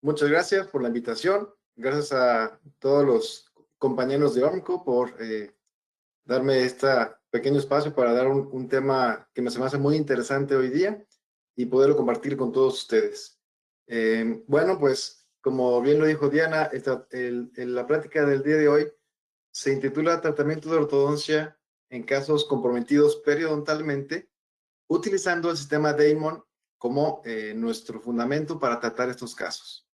Muchas gracias por la invitación. Gracias a todos los compañeros de OMCO por darme este pequeño espacio para dar un tema que se me hace muy interesante hoy día y poderlo compartir con todos ustedes. Bueno, pues como bien lo dijo Diana, la plática del día de hoy se intitula Tratamiento de ortodoncia en casos comprometidos periodontalmente, utilizando el sistema Damon como nuestro fundamento para tratar estos casos.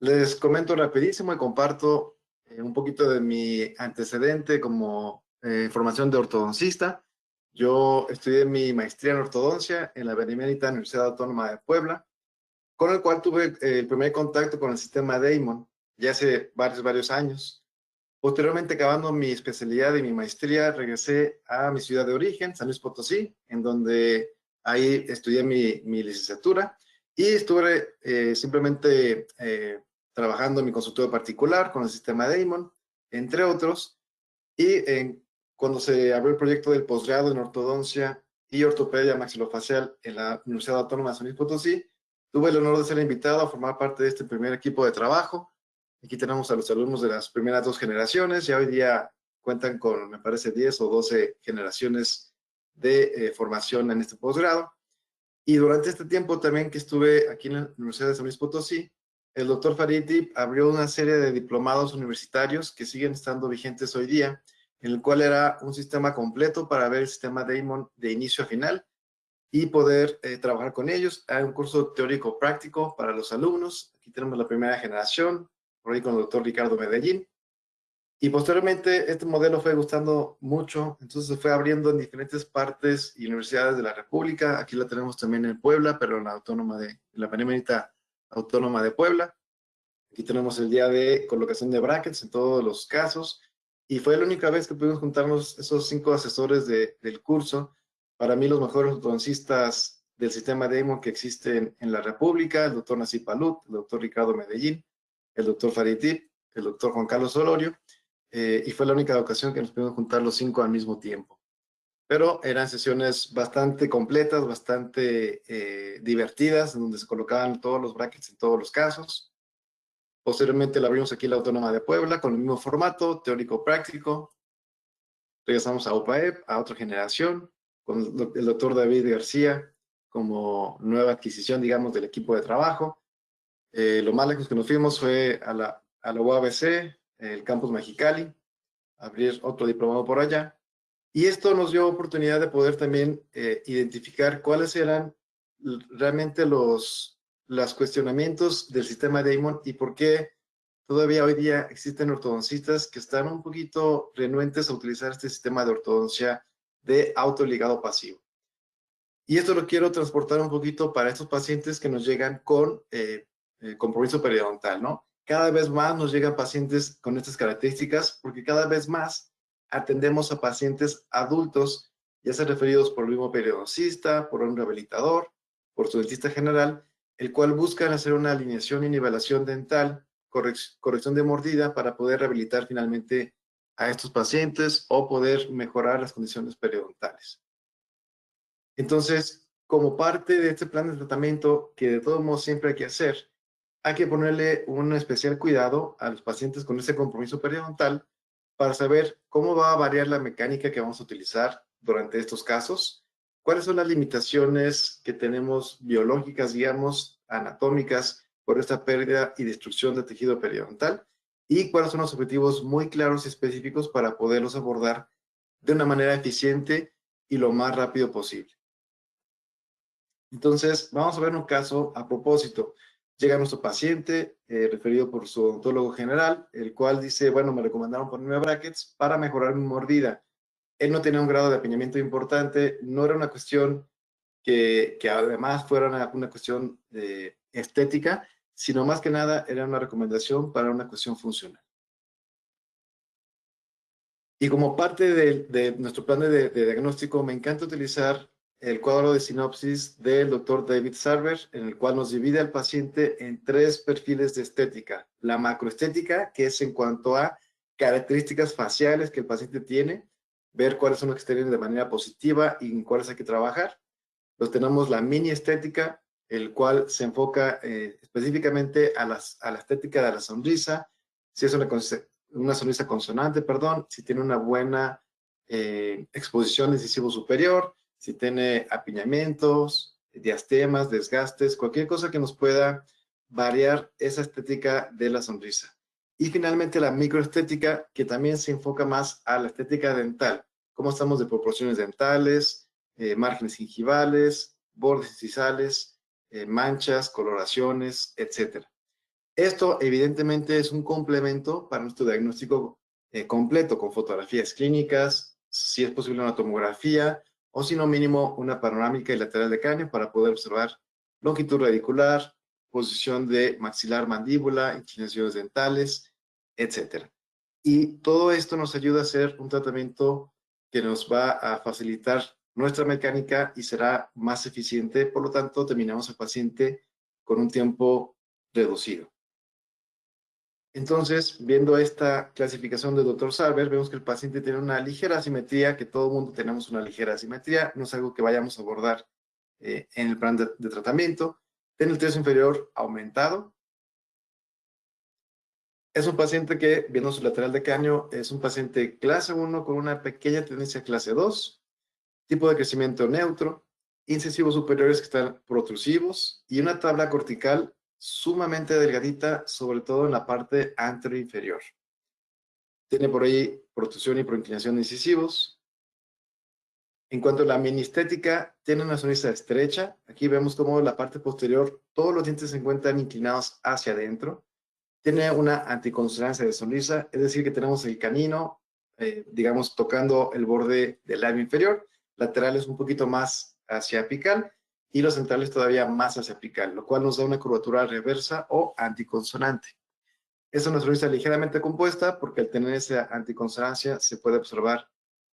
Les comento rapidísimo y comparto un poquito de mi antecedente como formación de ortodoncista. Yo estudié mi maestría en ortodoncia en la Benemérita Universidad Autónoma de Puebla, con el cual tuve el primer contacto con el sistema Damon ya hace varios años. Posteriormente, acabando mi especialidad y mi maestría, regresé a mi ciudad de origen, San Luis Potosí, en donde ahí estudié mi licenciatura y estuve simplemente trabajando en mi consultorio particular con el sistema Damon, entre otros. Y cuando se abrió el proyecto del posgrado en ortodoncia y ortopedia maxilofacial en la Universidad Autónoma de San Luis Potosí, tuve el honor de ser invitado a formar parte de este primer equipo de trabajo. Aquí tenemos a los alumnos de las primeras 2 generaciones, ya hoy día cuentan con, me parece, 10 o 12 generaciones de formación en este posgrado. Y durante este tiempo también que estuve aquí en la Universidad de San Luis Potosí, el doctor Farid abrió una serie de diplomados universitarios que siguen estando vigentes hoy día, en el cual era un sistema completo para ver el sistema Damon de inicio a final y poder trabajar con ellos. Hay un curso teórico práctico para los alumnos. Aquí tenemos la primera generación, por ahí con el doctor Ricardo Medellín. Y posteriormente este modelo fue gustando mucho, entonces se fue abriendo en diferentes partes y universidades de la República. Aquí la tenemos también en Puebla, pero en la Benemérita Autónoma de Puebla. Aquí tenemos el día de colocación de brackets en todos los casos. Y fue la única vez que pudimos juntarnos esos 5 asesores del curso. Para mí los mejores ortodoncistas del sistema Damon que existen en la República, el doctor Nasib Palut, el doctor Ricardo Medellín, el doctor Farid, el doctor Juan Carlos Olorio. Y fue la única ocasión que nos pudimos juntar los 5 al mismo tiempo. Pero eran sesiones bastante completas, bastante divertidas, en donde se colocaban todos los brackets en todos los casos. Posteriormente la abrimos aquí en la Autónoma de Puebla con el mismo formato, teórico-práctico. Regresamos a UPAEP, a otra generación, con el doctor David García como nueva adquisición, digamos, del equipo de trabajo. Lo más lejos que nos fuimos fue a la UABC, el campus Mexicali, abrir otro diplomado por allá. Y esto nos dio oportunidad de poder también identificar cuáles eran realmente los cuestionamientos del sistema Damon y por qué todavía hoy día existen ortodoncistas que están un poquito renuentes a utilizar este sistema de ortodoncia de autoligado pasivo. Y esto lo quiero transportar un poquito para estos pacientes que nos llegan con compromiso periodontal, ¿no? Cada vez más nos llegan pacientes con estas características porque cada vez más atendemos a pacientes adultos, ya sean referidos por el mismo periodoncista, por un rehabilitador, por su dentista general, el cual buscan hacer una alineación y nivelación dental, corrección de mordida para poder rehabilitar finalmente a estos pacientes o poder mejorar las condiciones periodontales. Entonces, como parte de este plan de tratamiento, que de todos modos siempre hay que hacer, hay que ponerle un especial cuidado a los pacientes con ese compromiso periodontal para saber cómo va a variar la mecánica que vamos a utilizar durante estos casos, cuáles son las limitaciones que tenemos biológicas, digamos, anatómicas, por esta pérdida y destrucción de tejido periodontal, y cuáles son los objetivos muy claros y específicos para poderlos abordar de una manera eficiente y lo más rápido posible. Entonces, vamos a ver un caso a propósito. Llega nuestro paciente, referido por su odontólogo general, el cual dice, bueno, me recomendaron ponerme brackets para mejorar mi mordida. Él no tenía un grado de apiñamiento importante, no era una cuestión que además fuera una cuestión estética, sino más que nada era una recomendación para una cuestión funcional. Y como parte de nuestro plan de diagnóstico, me encanta utilizar el cuadro de sinopsis del doctor David Sarver, en el cual nos divide al paciente en 3 perfiles de estética. La macroestética, que es en cuanto a características faciales que el paciente tiene, ver cuáles son los que están de manera positiva y en cuáles hay que trabajar. Tenemos la mini estética, el cual se enfoca específicamente a la estética de la sonrisa, si es una sonrisa consonante, perdón, si tiene una buena exposición incisivo superior, si tiene apiñamientos, diastemas, desgastes, cualquier cosa que nos pueda variar esa estética de la sonrisa. Y finalmente la microestética, que también se enfoca más a la estética dental, cómo estamos de proporciones dentales, márgenes gingivales, bordes incisales, manchas, coloraciones, etc. Esto evidentemente es un complemento para nuestro diagnóstico completo, con fotografías clínicas, si es posible una tomografía, o si no mínimo una panorámica y lateral de cráneo para poder observar longitud radicular, posición de maxilar mandíbula, inclinaciones dentales, etc. Y todo esto nos ayuda a hacer un tratamiento que nos va a facilitar nuestra mecánica y será más eficiente, por lo tanto terminamos al paciente con un tiempo reducido. Entonces, viendo esta clasificación del Dr. Sarber, vemos que el paciente tiene una ligera asimetría, que todo el mundo tenemos una ligera asimetría, no es algo que vayamos a abordar en el plan de tratamiento. Tiene el tercio inferior aumentado. Es un paciente que, viendo su lateral de cráneo, es un paciente clase 1 con una pequeña tendencia a clase 2, tipo de crecimiento neutro, incisivos superiores que están protrusivos y una tabla cortical sumamente delgadita, sobre todo en la parte anteroinferior. Tiene por ahí protrusión y proinclinación de incisivos. En cuanto a la ministética, tiene una sonrisa estrecha. Aquí vemos cómo la parte posterior, todos los dientes se encuentran inclinados hacia adentro. Tiene una anticonsonancia de sonrisa, es decir, que tenemos el canino, digamos, tocando el borde del labio inferior, laterales un poquito más hacia apical y los centrales todavía más hacia apical, lo cual nos da una curvatura reversa o anticonsonante. Es una sonrisa ligeramente compuesta porque al tener esa anticonsonancia se puede observar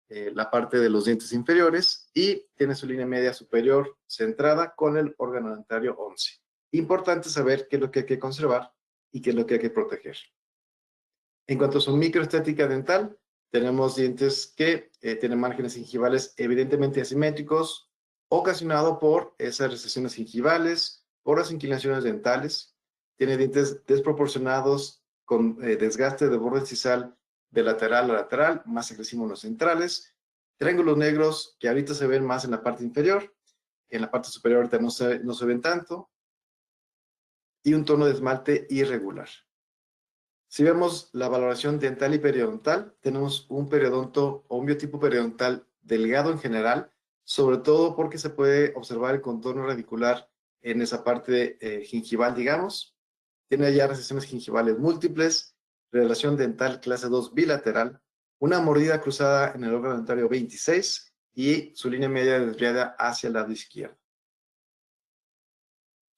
la parte de los dientes inferiores y tiene su línea media superior centrada con el órgano dentario 11. Importante saber qué es lo que hay que conservar y qué es lo que hay que proteger. En cuanto a su microestética dental, tenemos dientes que tienen márgenes gingivales evidentemente asimétricos, ocasionado por esas recesiones gingivales, por las inclinaciones dentales. Tiene dientes desproporcionados con desgaste de borde incisal de lateral a lateral, más agresivo en los centrales. Triángulos negros que ahorita se ven más en la parte inferior, en la parte superior ahorita no se ven tanto, y un tono de esmalte irregular. Si vemos la valoración dental y periodontal, tenemos un periodonto o un biotipo periodontal delgado en general, sobre todo porque se puede observar el contorno radicular en esa parte gingival, digamos. Tiene ya recesiones gingivales múltiples, relación dental clase 2 bilateral, una mordida cruzada en el órgano dentario 26 y su línea media desviada hacia el lado izquierdo.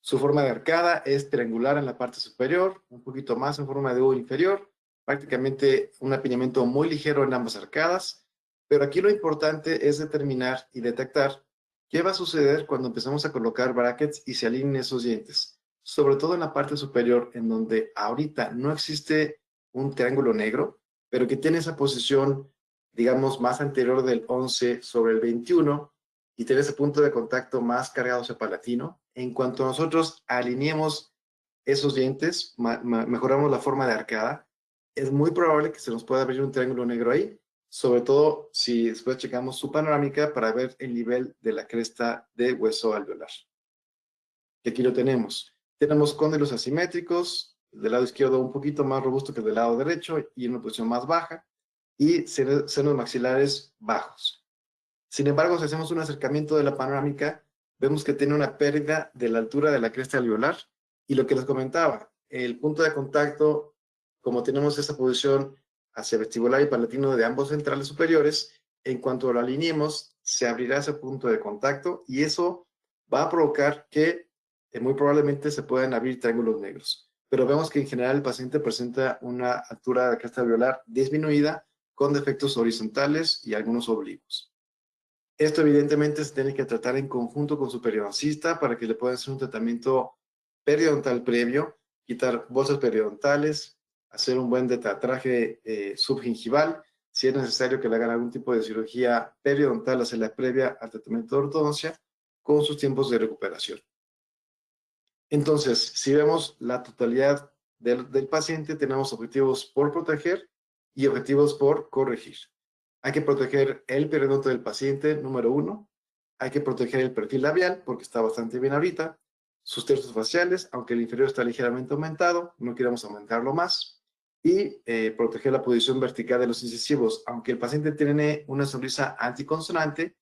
Su forma de arcada es triangular en la parte superior, un poquito más en forma de U inferior, prácticamente un apiñamiento muy ligero en ambas arcadas, pero aquí lo importante es determinar y detectar qué va a suceder cuando empezamos a colocar brackets y se alineen esos dientes, sobre todo en la parte superior, en donde ahorita no existe un triángulo negro, pero que tiene esa posición, digamos, más anterior del 11 sobre el 21, y tener ese punto de contacto más cargado hacia palatino. En cuanto nosotros alineemos esos dientes, mejoramos la forma de arcada, es muy probable que se nos pueda abrir un triángulo negro ahí, sobre todo si después checamos su panorámica para ver el nivel de la cresta de hueso alveolar. Y aquí lo tenemos. Tenemos cóndilos asimétricos, del lado izquierdo un poquito más robusto que del lado derecho y en una posición más baja, y senos maxilares bajos. Sin embargo, si hacemos un acercamiento de la panorámica, vemos que tiene una pérdida de la altura de la cresta alveolar. Y lo que les comentaba, el punto de contacto, como tenemos esa posición hacia vestibular y palatino de ambos centrales superiores, en cuanto lo alineemos, se abrirá ese punto de contacto y eso va a provocar que muy probablemente se puedan abrir triángulos negros. Pero vemos que en general el paciente presenta una altura de la cresta alveolar disminuida con defectos horizontales y algunos oblicuos. Esto evidentemente se tiene que tratar en conjunto con su periodoncista para que le puedan hacer un tratamiento periodontal previo, quitar bolsas periodontales, hacer un buen detatraje subgingival, si es necesario que le hagan algún tipo de cirugía periodontal, hacerla previa al tratamiento de ortodoncia con sus tiempos de recuperación. Entonces, si vemos la totalidad del paciente, tenemos objetivos por proteger y objetivos por corregir. Hay que proteger el periodonto del paciente, número 1. Hay que proteger el perfil labial, porque está bastante bien ahorita. Sus tercios faciales, aunque el inferior está ligeramente aumentado, no queremos aumentarlo más. Y proteger la posición vertical de los incisivos. Aunque el paciente tiene una sonrisa anticonsonante,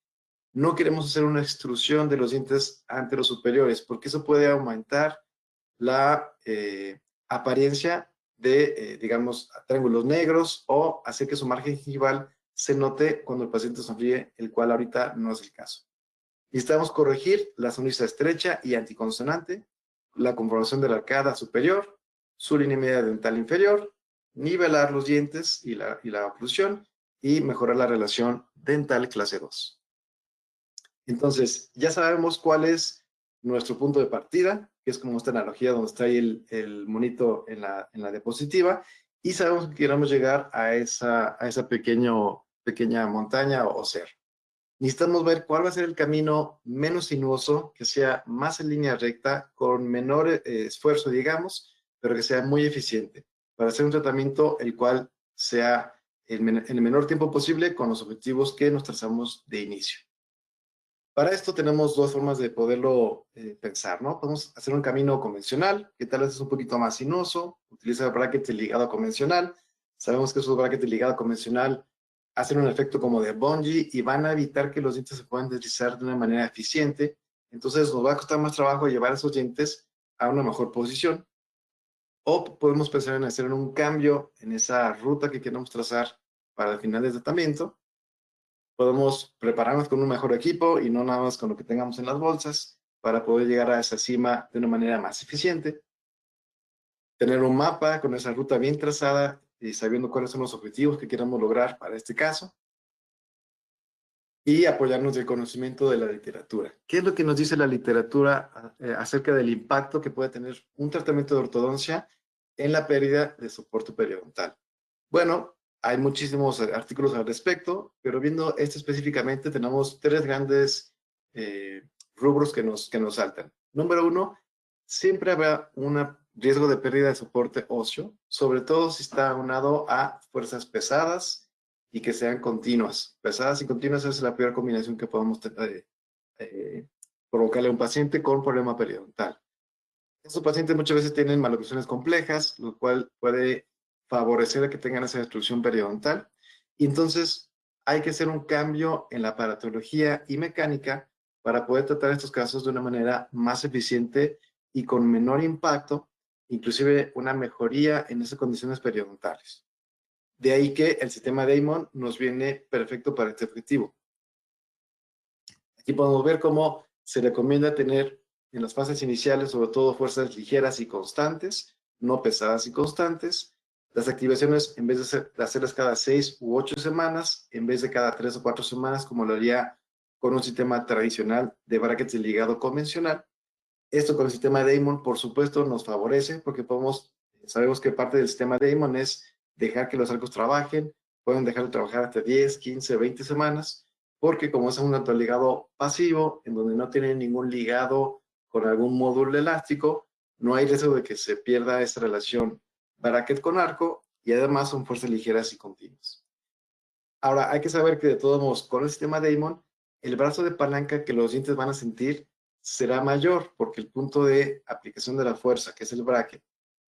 no queremos hacer una extrusión de los dientes anterosuperiores, porque eso puede aumentar la apariencia de, digamos, triángulos negros o hacer que su margen gingival se note cuando el paciente sonríe, el cual ahorita no es el caso. Necesitamos corregir la sonrisa estrecha y anticonsonante, la conformación de la arcada superior, su línea media dental inferior, nivelar los dientes y la oclusión y mejorar la relación dental clase 2. Entonces, ya sabemos cuál es nuestro punto de partida, que es como esta analogía donde está ahí el monito en la diapositiva, y sabemos que queremos llegar a esa pequeña montaña o cerro. Necesitamos ver cuál va a ser el camino menos sinuoso, que sea más en línea recta, con menor esfuerzo, digamos, pero que sea muy eficiente, para hacer un tratamiento el cual sea en el menor tiempo posible con los objetivos que nos trazamos de inicio. Para esto tenemos dos formas de poderlo pensar, ¿no? Podemos hacer un camino convencional, que tal vez es un poquito más sinuoso, utiliza brackets de ligado convencional. Sabemos que esos brackets de ligado convencional hacen un efecto como de bungee y van a evitar que los dientes se puedan deslizar de una manera eficiente. Entonces nos va a costar más trabajo llevar esos dientes a una mejor posición. O podemos pensar en hacer un cambio en esa ruta que queremos trazar para el final del tratamiento. Podemos prepararnos con un mejor equipo y no nada más con lo que tengamos en las bolsas para poder llegar a esa cima de una manera más eficiente. Tener un mapa con esa ruta bien trazada y sabiendo cuáles son los objetivos que queramos lograr para este caso. Y apoyarnos del conocimiento de la literatura. ¿Qué es lo que nos dice la literatura acerca del impacto que puede tener un tratamiento de ortodoncia en la pérdida de soporte periodontal? Bueno, hay muchísimos artículos al respecto, pero viendo este específicamente tenemos tres grandes rubros que nos saltan. Número 1, siempre habrá un riesgo de pérdida de soporte óseo, sobre todo si está aunado a fuerzas pesadas y que sean continuas. Pesadas y continuas es la peor combinación que podemos provocarle a un paciente con problema periodontal. Estos pacientes muchas veces tienen maloclusiones complejas, lo cual puede favorecer a que tengan esa destrucción periodontal. Y entonces hay que hacer un cambio en la aparatología y mecánica para poder tratar estos casos de una manera más eficiente y con menor impacto, inclusive una mejoría en esas condiciones periodontales. De ahí que el sistema Damon nos viene perfecto para este objetivo. Aquí podemos ver cómo se recomienda tener en las fases iniciales, sobre todo, fuerzas ligeras y constantes, no pesadas y constantes. Las activaciones, en vez de hacerlas cada 6 u 8 semanas, en vez de cada 3 o 4 semanas, como lo haría con un sistema tradicional de brackets de ligado convencional. Esto con el sistema Damon, por supuesto, nos favorece porque sabemos que parte del sistema Damon es dejar que los arcos trabajen, pueden dejar de trabajar hasta 10, 15, 20 semanas, porque como es un autoligado pasivo, en donde no tiene ningún ligado con algún módulo elástico, no hay riesgo de que se pierda esa relación bracket con arco y además son fuerzas ligeras y continuas. Ahora, hay que saber que de todos modos, con el sistema Damon, el brazo de palanca que los dientes van a sentir será mayor porque el punto de aplicación de la fuerza, que es el bracket,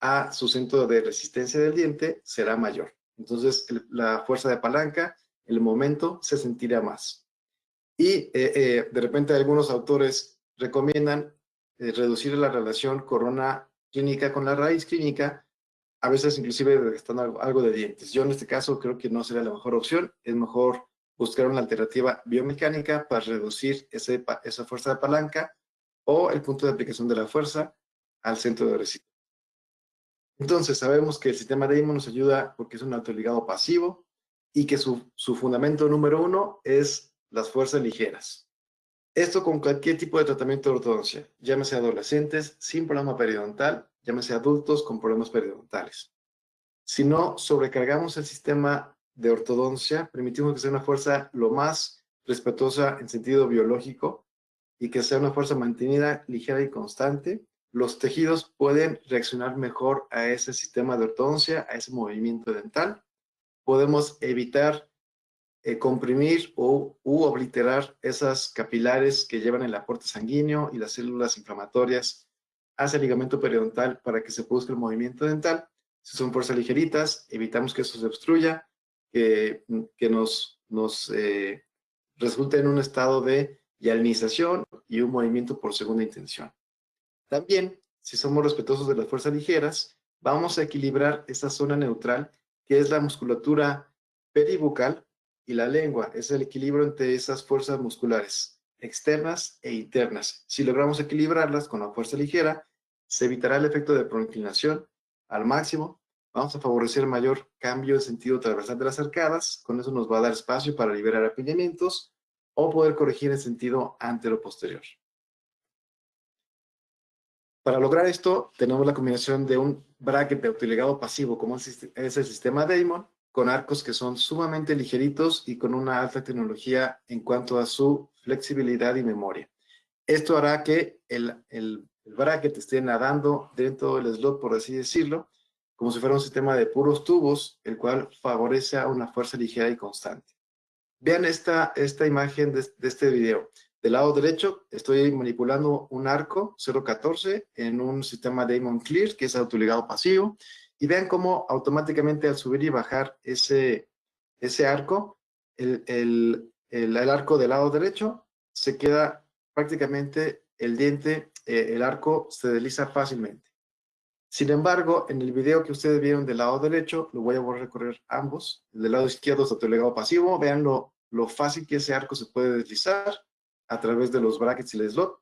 a su centro de resistencia del diente será mayor. Entonces, la fuerza de palanca, el momento, se sentirá más. Y de repente algunos autores recomiendan reducir la relación corona clínica con la raíz clínica, a veces inclusive gastando algo de dientes. Yo en este caso creo que no sería la mejor opción, es mejor buscar una alternativa biomecánica para reducir esa fuerza de palanca o el punto de aplicación de la fuerza al centro de resistencia. Entonces sabemos que el sistema Damon nos ayuda porque es un autoligado pasivo y que su fundamento número 1 es las fuerzas ligeras. Esto con cualquier tipo de tratamiento de ortodoncia, llámese adolescentes sin problema periodontal, llámese adultos con problemas periodontales. Si no sobrecargamos el sistema de ortodoncia, permitimos que sea una fuerza lo más respetuosa en sentido biológico y que sea una fuerza mantenida, ligera y constante, los tejidos pueden reaccionar mejor a ese sistema de ortodoncia, a ese movimiento dental. Podemos evitar comprimir u obliterar esas capilares que llevan el aporte sanguíneo y las células inflamatorias hacia el ligamento periodontal para que se produzca el movimiento dental. Si son fuerzas ligeritas, evitamos que eso se obstruya, que nos resulte en un estado de hialinización y un movimiento por segunda intención. También, si somos respetuosos de las fuerzas ligeras, vamos a equilibrar esa zona neutral, que es la musculatura peribucal y la lengua. Es el equilibrio entre esas fuerzas musculares externas e internas. Si logramos equilibrarlas con la fuerza ligera, se evitará el efecto de proinclinación al máximo. Vamos a favorecer mayor cambio de sentido transversal de las arcadas. Con eso nos va a dar espacio para liberar apiñamientos o poder corregir el sentido antero-posterior. Para lograr esto, tenemos la combinación de un bracket de autoligado pasivo, como es el sistema Damon, con arcos que son sumamente ligeritos y con una alta tecnología en cuanto a su flexibilidad y memoria. Esto hará que el bracket esté nadando dentro del slot, por así decirlo, como si fuera un sistema de puros tubos, el cual favorece a una fuerza ligera y constante. Vean esta imagen de este video. Del lado derecho estoy manipulando un arco 0.14 en un sistema Damon Clear, que es autoligado pasivo. Y vean cómo automáticamente al subir y bajar ese arco, el arco del lado derecho se queda prácticamente el diente, el arco se desliza fácilmente. Sin embargo, en el video que ustedes vieron del lado derecho, lo voy a recorrer ambos. El del lado izquierdo es autoligado pasivo. Vean lo fácil que ese arco se puede deslizar a través de los brackets y el slot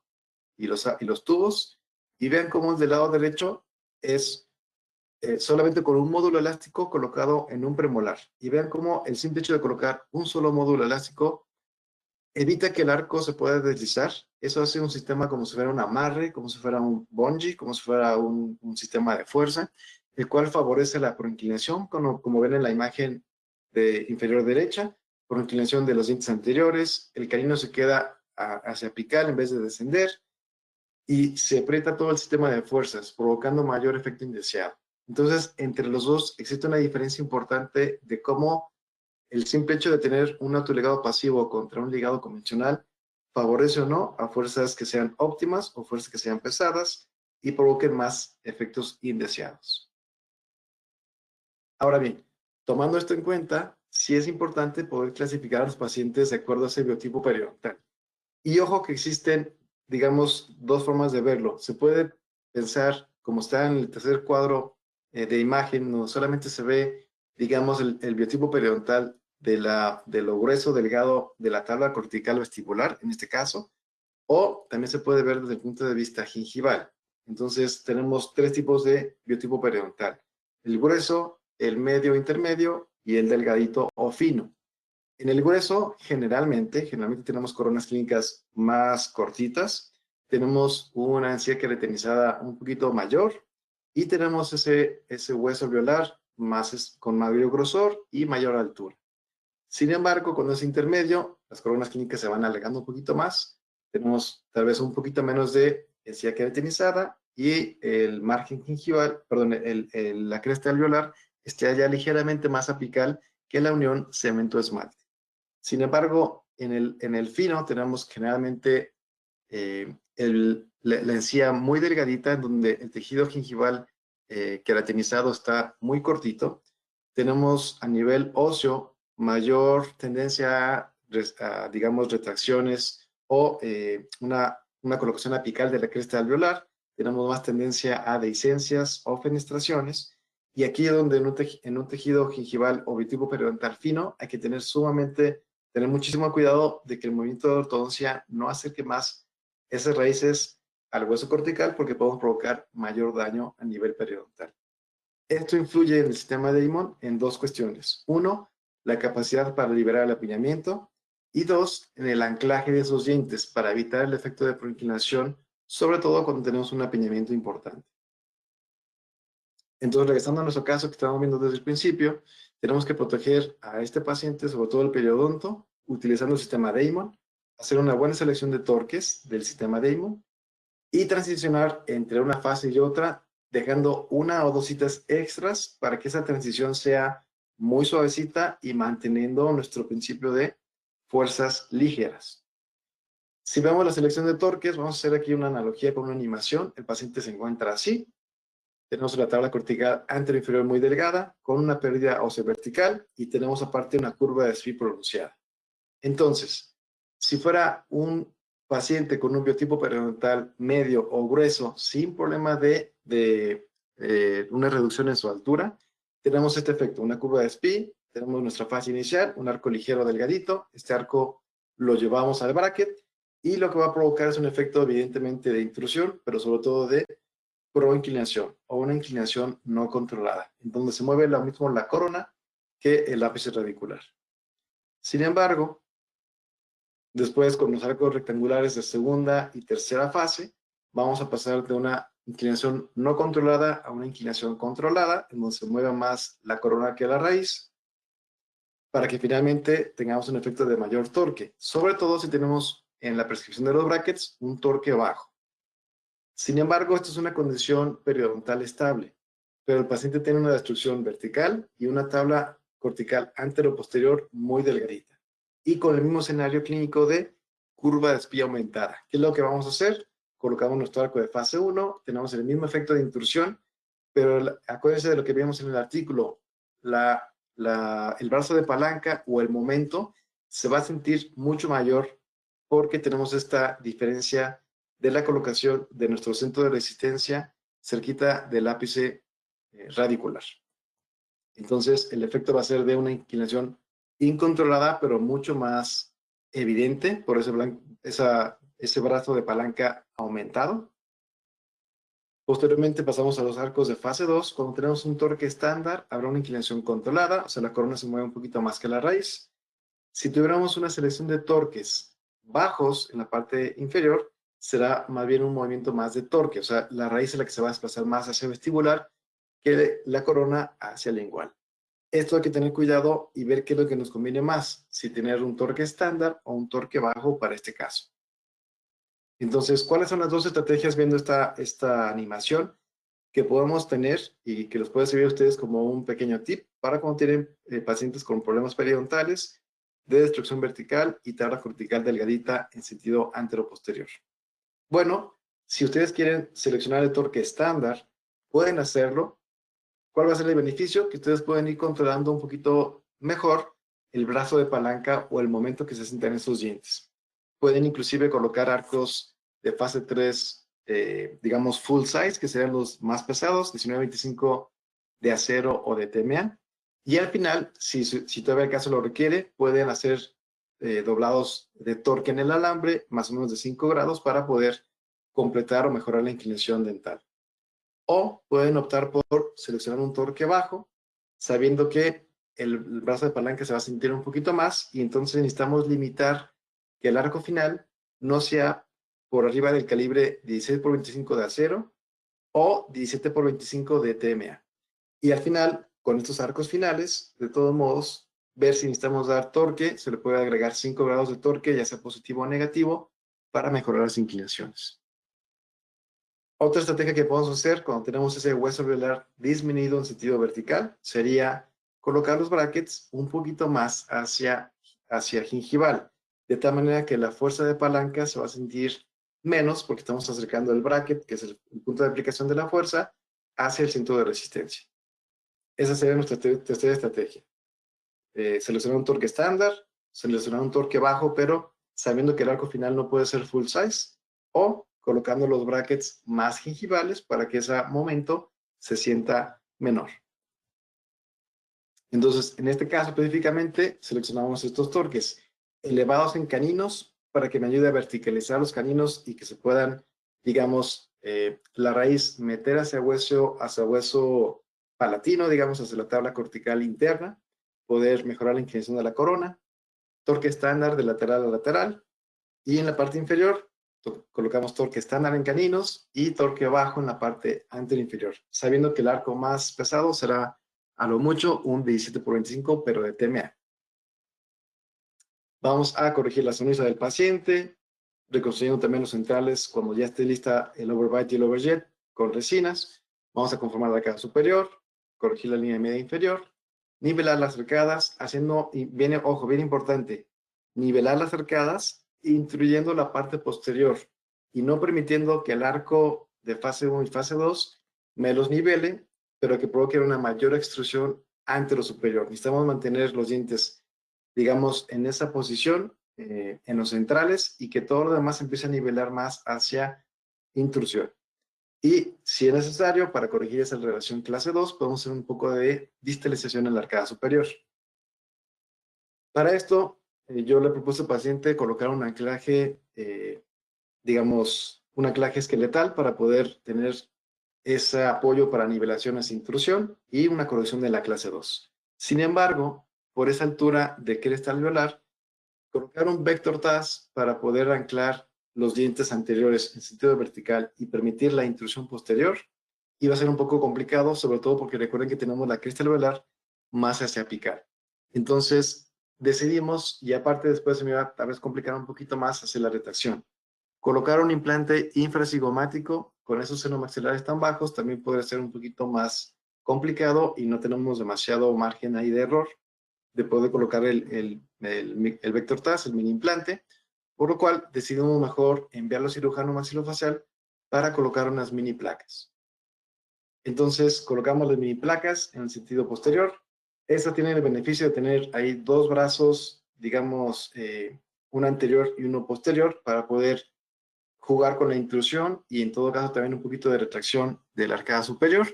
y los tubos. Y vean cómo el del lado derecho es solamente con un módulo elástico colocado en un premolar. Y vean cómo el simple hecho de colocar un solo módulo elástico evita que el arco se pueda deslizar. Eso hace un sistema como si fuera un amarre, como si fuera un bungee, como si fuera un sistema de fuerza, el cual favorece la proinclinación, como ven en la imagen de inferior derecha, proinclinación de los dientes anteriores, el canino se queda hacia apical en vez de descender, y se aprieta todo el sistema de fuerzas, provocando mayor efecto indeseado. Entonces, entre los dos existe una diferencia importante de cómo el simple hecho de tener un autoligado pasivo contra un ligado convencional favorece o no a fuerzas que sean óptimas o fuerzas que sean pesadas y provoquen más efectos indeseados. Ahora bien, tomando esto en cuenta, sí es importante poder clasificar a los pacientes de acuerdo a ese biotipo periodontal. Y ojo que existen, digamos, dos formas de verlo. Se puede pensar, como está en el tercer cuadro de imagen, no solamente se ve, digamos, el biotipo periodontal de lo grueso, delgado de la tabla cortical vestibular, en este caso, o también se puede ver desde el punto de vista gingival. Entonces, tenemos tres tipos de biotipo periodontal: el grueso, el medio intermedio y el delgadito o fino. En el grueso, generalmente tenemos coronas clínicas más cortitas, tenemos una encía queratinizada un poquito mayor y tenemos ese hueso alveolar con mayor grosor y mayor altura. Sin embargo, cuando es intermedio, las coronas clínicas se van alargando un poquito más, tenemos tal vez un poquito menos de encía queratinizada y el margen gingival, perdón, la cresta alveolar está ya ligeramente más apical que la unión cemento-esmalte. Sin embargo, en el fino tenemos generalmente la encía muy delgadita, en donde el tejido gingival queratinizado está muy cortito. Tenemos a nivel óseo mayor tendencia a digamos, retracciones o una colocación apical de la cresta alveolar. Tenemos más tendencia a dehiscencias o fenestraciones. Y aquí es donde en un tejido gingival o biotipo periodontal fino hay que tener muchísimo cuidado de que el movimiento de ortodoncia no acerque más esas raíces al hueso cortical, porque podemos provocar mayor daño a nivel periodontal. Esto influye en el sistema de Damon en dos cuestiones. Uno, la capacidad para liberar el apiñamiento, y dos, en el anclaje de esos dientes para evitar el efecto de proinclinación, sobre todo cuando tenemos un apiñamiento importante. Entonces, regresando a nuestro caso que estábamos viendo desde el principio, tenemos que proteger a este paciente, sobre todo el periodonto, utilizando el sistema Damon, hacer una buena selección de torques del sistema Damon, y transicionar entre una fase y otra, dejando una o dos citas extras para que esa transición sea muy suavecita y manteniendo nuestro principio de fuerzas ligeras. Si vemos la selección de torques, vamos a hacer aquí una analogía con una animación. El paciente se encuentra así. Tenemos la tabla cortical anterior-inferior muy delgada, con una pérdida ósea vertical, y tenemos aparte una curva de SPI pronunciada. Entonces, si fuera un paciente con un biotipo periodontal medio o grueso, sin problema de una reducción en su altura, tenemos este efecto, una curva de SPI, tenemos nuestra fase inicial, un arco ligero delgadito, este arco lo llevamos al bracket, y lo que va a provocar es un efecto evidentemente de intrusión, pero sobre todo de proinclinación o una inclinación no controlada, en donde se mueve lo mismo la corona que el ápice radicular. Sin embargo, después con los arcos rectangulares de segunda y tercera fase, vamos a pasar de una inclinación no controlada a una inclinación controlada, en donde se mueva más la corona que la raíz, para que finalmente tengamos un efecto de mayor torque, sobre todo si tenemos en la prescripción de los brackets un torque bajo. Sin embargo, esto es una condición periodontal estable, pero el paciente tiene una destrucción vertical y una tabla cortical antero-posterior muy delgadita, y con el mismo escenario clínico de curva de SPI aumentada. ¿Qué es lo que vamos a hacer? Colocamos nuestro arco de fase 1, tenemos el mismo efecto de intrusión, pero acuérdense de lo que vimos en el artículo, el brazo de palanca o el momento se va a sentir mucho mayor porque tenemos esta diferencia de la colocación de nuestro centro de resistencia cerquita del ápice radicular. Entonces, el efecto va a ser de una inclinación incontrolada, pero mucho más evidente por ese brazo de palanca aumentado. Posteriormente pasamos a los arcos de fase 2. Cuando tenemos un torque estándar, habrá una inclinación controlada, o sea, la corona se mueve un poquito más que la raíz. Si tuviéramos una selección de torques bajos en la parte inferior, será más bien un movimiento más de torque, o sea, la raíz es la que se va a desplazar más hacia vestibular que la corona hacia lingual. Esto hay que tener cuidado y ver qué es lo que nos conviene más, si tener un torque estándar o un torque bajo para este caso. Entonces, ¿cuáles son las dos estrategias viendo esta animación que podemos tener y que les puede servir a ustedes como un pequeño tip para cuando tienen pacientes con problemas periodontales de destrucción vertical y tabla cortical delgadita en sentido antero-posterior? Bueno, si ustedes quieren seleccionar el torque estándar, pueden hacerlo. ¿Cuál va a ser el beneficio? Que ustedes pueden ir controlando un poquito mejor el brazo de palanca o el momento que se sientan en sus dientes. Pueden inclusive colocar arcos de fase 3, digamos full size, que serían los más pesados, 19-25 de acero o de TMA. Y al final, si todavía el caso lo requiere, pueden hacer doblados de torque en el alambre, más o menos de 5 grados, para poder completar o mejorar la inclinación dental. O pueden optar por seleccionar un torque bajo, sabiendo que el brazo de palanca se va a sentir un poquito más, y entonces necesitamos limitar que el arco final no sea por arriba del calibre 16x25 de acero o 17x25 de TMA. Y al final, con estos arcos finales, de todos modos, ver si necesitamos dar torque, se le puede agregar 5 grados de torque, ya sea positivo o negativo, para mejorar las inclinaciones. Otra estrategia que podemos hacer cuando tenemos ese hueso alveolar disminuido en sentido vertical sería colocar los brackets un poquito más hacia gingival, de tal manera que la fuerza de palanca se va a sentir menos porque estamos acercando el bracket, que es el punto de aplicación de la fuerza, hacia el centro de resistencia. Esa sería nuestra tercera estrategia. Seleccionar un torque estándar, seleccionar un torque bajo, pero sabiendo que el arco final no puede ser full size, o colocando los brackets más gingivales para que ese momento se sienta menor. Entonces, en este caso específicamente, seleccionamos estos torques elevados en caninos para que me ayude a verticalizar los caninos y que se puedan, digamos, la raíz meter hacia hueso palatino, digamos, hacia la tabla cortical interna, poder mejorar la inclinación de la corona, torque estándar de lateral a lateral, y en la parte inferior colocamos torque estándar en caninos y torque bajo en la parte anterior-inferior, sabiendo que el arco más pesado será a lo mucho un 17x25, pero de TMA. Vamos a corregir la sonrisa del paciente. reconstruyendo también los centrales cuando ya esté lista el overbite y el overjet con resinas. Vamos a conformar la arcada superior, corregir la línea media inferior, nivelar las arcadas, haciendo, y viene, ojo, bien importante, nivelar las arcadas, instruyendo la parte posterior y no permitiendo que el arco de fase 1 y fase 2 me los nivele, pero que provoque una mayor extrusión ante lo superior. Necesitamos mantener los dientes, digamos, en esa posición, en los centrales, y que todo lo demás empiece a nivelar más hacia intrusión. Y si es necesario, para corregir esa relación clase 2, podemos hacer un poco de distalización en la arcada superior. Para esto, yo le propuse al paciente colocar un anclaje, digamos, un anclaje esqueletal para poder tener ese apoyo para nivelación hacia intrusión y una corrección de la clase 2. Sin embargo, por esa altura de cresta alveolar, colocar un vector TAS para poder anclar los dientes anteriores en sentido vertical y permitir la intrusión posterior iba a ser un poco complicado, sobre todo porque recuerden que tenemos la cresta alveolar más hacia apical. Entonces decidimos, y aparte después se me iba a tal vez complicar un poquito más hacia la retracción, colocar un implante infracigomático con esos senomaxilares tan bajos también podría ser un poquito más complicado y no tenemos demasiado margen ahí de error de poder colocar el vector TAS, el mini implante, por lo cual decidimos mejor enviarlo al cirujano maxilofacial para colocar unas mini placas. Entonces colocamos las mini placas en el sentido posterior. Esta tiene el beneficio de tener ahí dos brazos, digamos, uno anterior y uno posterior para poder jugar con la intrusión y en todo caso también un poquito de retracción de la arcada superior.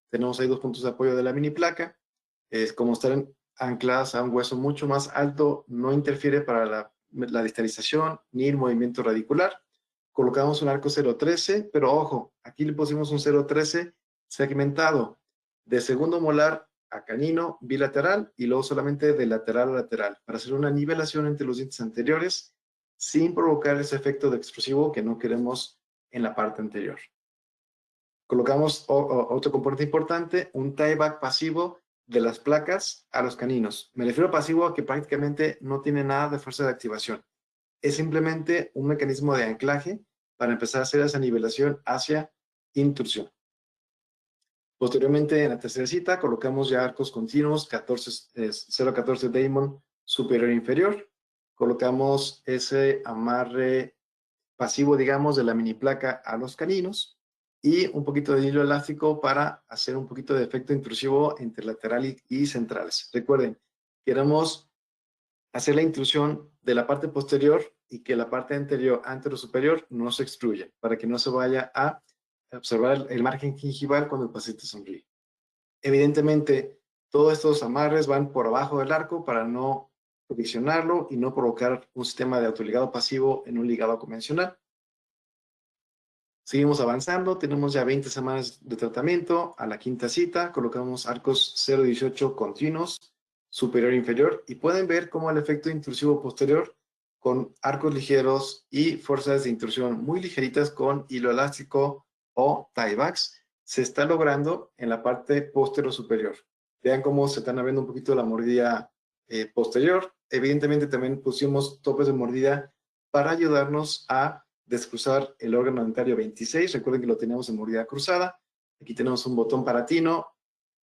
Tenemos ahí dos puntos de apoyo de la mini placa. Es como estar ancladas a un hueso mucho más alto, no interfiere para la distalización ni el movimiento radicular. Colocamos un arco 0.13, pero ojo, aquí le pusimos un 0.13 segmentado de segundo molar a canino bilateral y luego solamente de lateral a lateral para hacer una nivelación entre los dientes anteriores sin provocar ese efecto de extrusivo que no queremos en la parte anterior. Colocamos otro componente importante, un tieback pasivo de las placas a los caninos. Me refiero a pasivo a que prácticamente no tiene nada de fuerza de activación. Es simplemente un mecanismo de anclaje para empezar a hacer esa nivelación hacia intrusión. Posteriormente, en la tercera cita, colocamos ya arcos continuos, 0.14 Damon superior e inferior. Colocamos ese amarre pasivo, digamos, de la mini placa a los caninos y un poquito de hilo elástico para hacer un poquito de efecto intrusivo entre lateral y centrales. Recuerden, queremos hacer la intrusión de la parte posterior y que la parte anterior, anterosuperior, no se extruya, para que no se vaya a observar el margen gingival cuando el paciente sonríe. Evidentemente, todos estos amarres van por abajo del arco para no friccionarlo y no provocar un sistema de autoligado pasivo en un ligado convencional. Seguimos avanzando, tenemos ya 20 semanas de tratamiento. A la quinta cita colocamos arcos 0.18 continuos, superior e inferior, y pueden ver cómo el efecto intrusivo posterior con arcos ligeros y fuerzas de intrusión muy ligeritas con hilo elástico o tiebacks se está logrando en la parte posterior superior. Vean cómo se están abriendo un poquito la mordida posterior. Evidentemente también pusimos topes de mordida para ayudarnos a descruzar el órgano dentario 26. Recuerden que lo teníamos en mordida cruzada. Aquí tenemos un botón palatino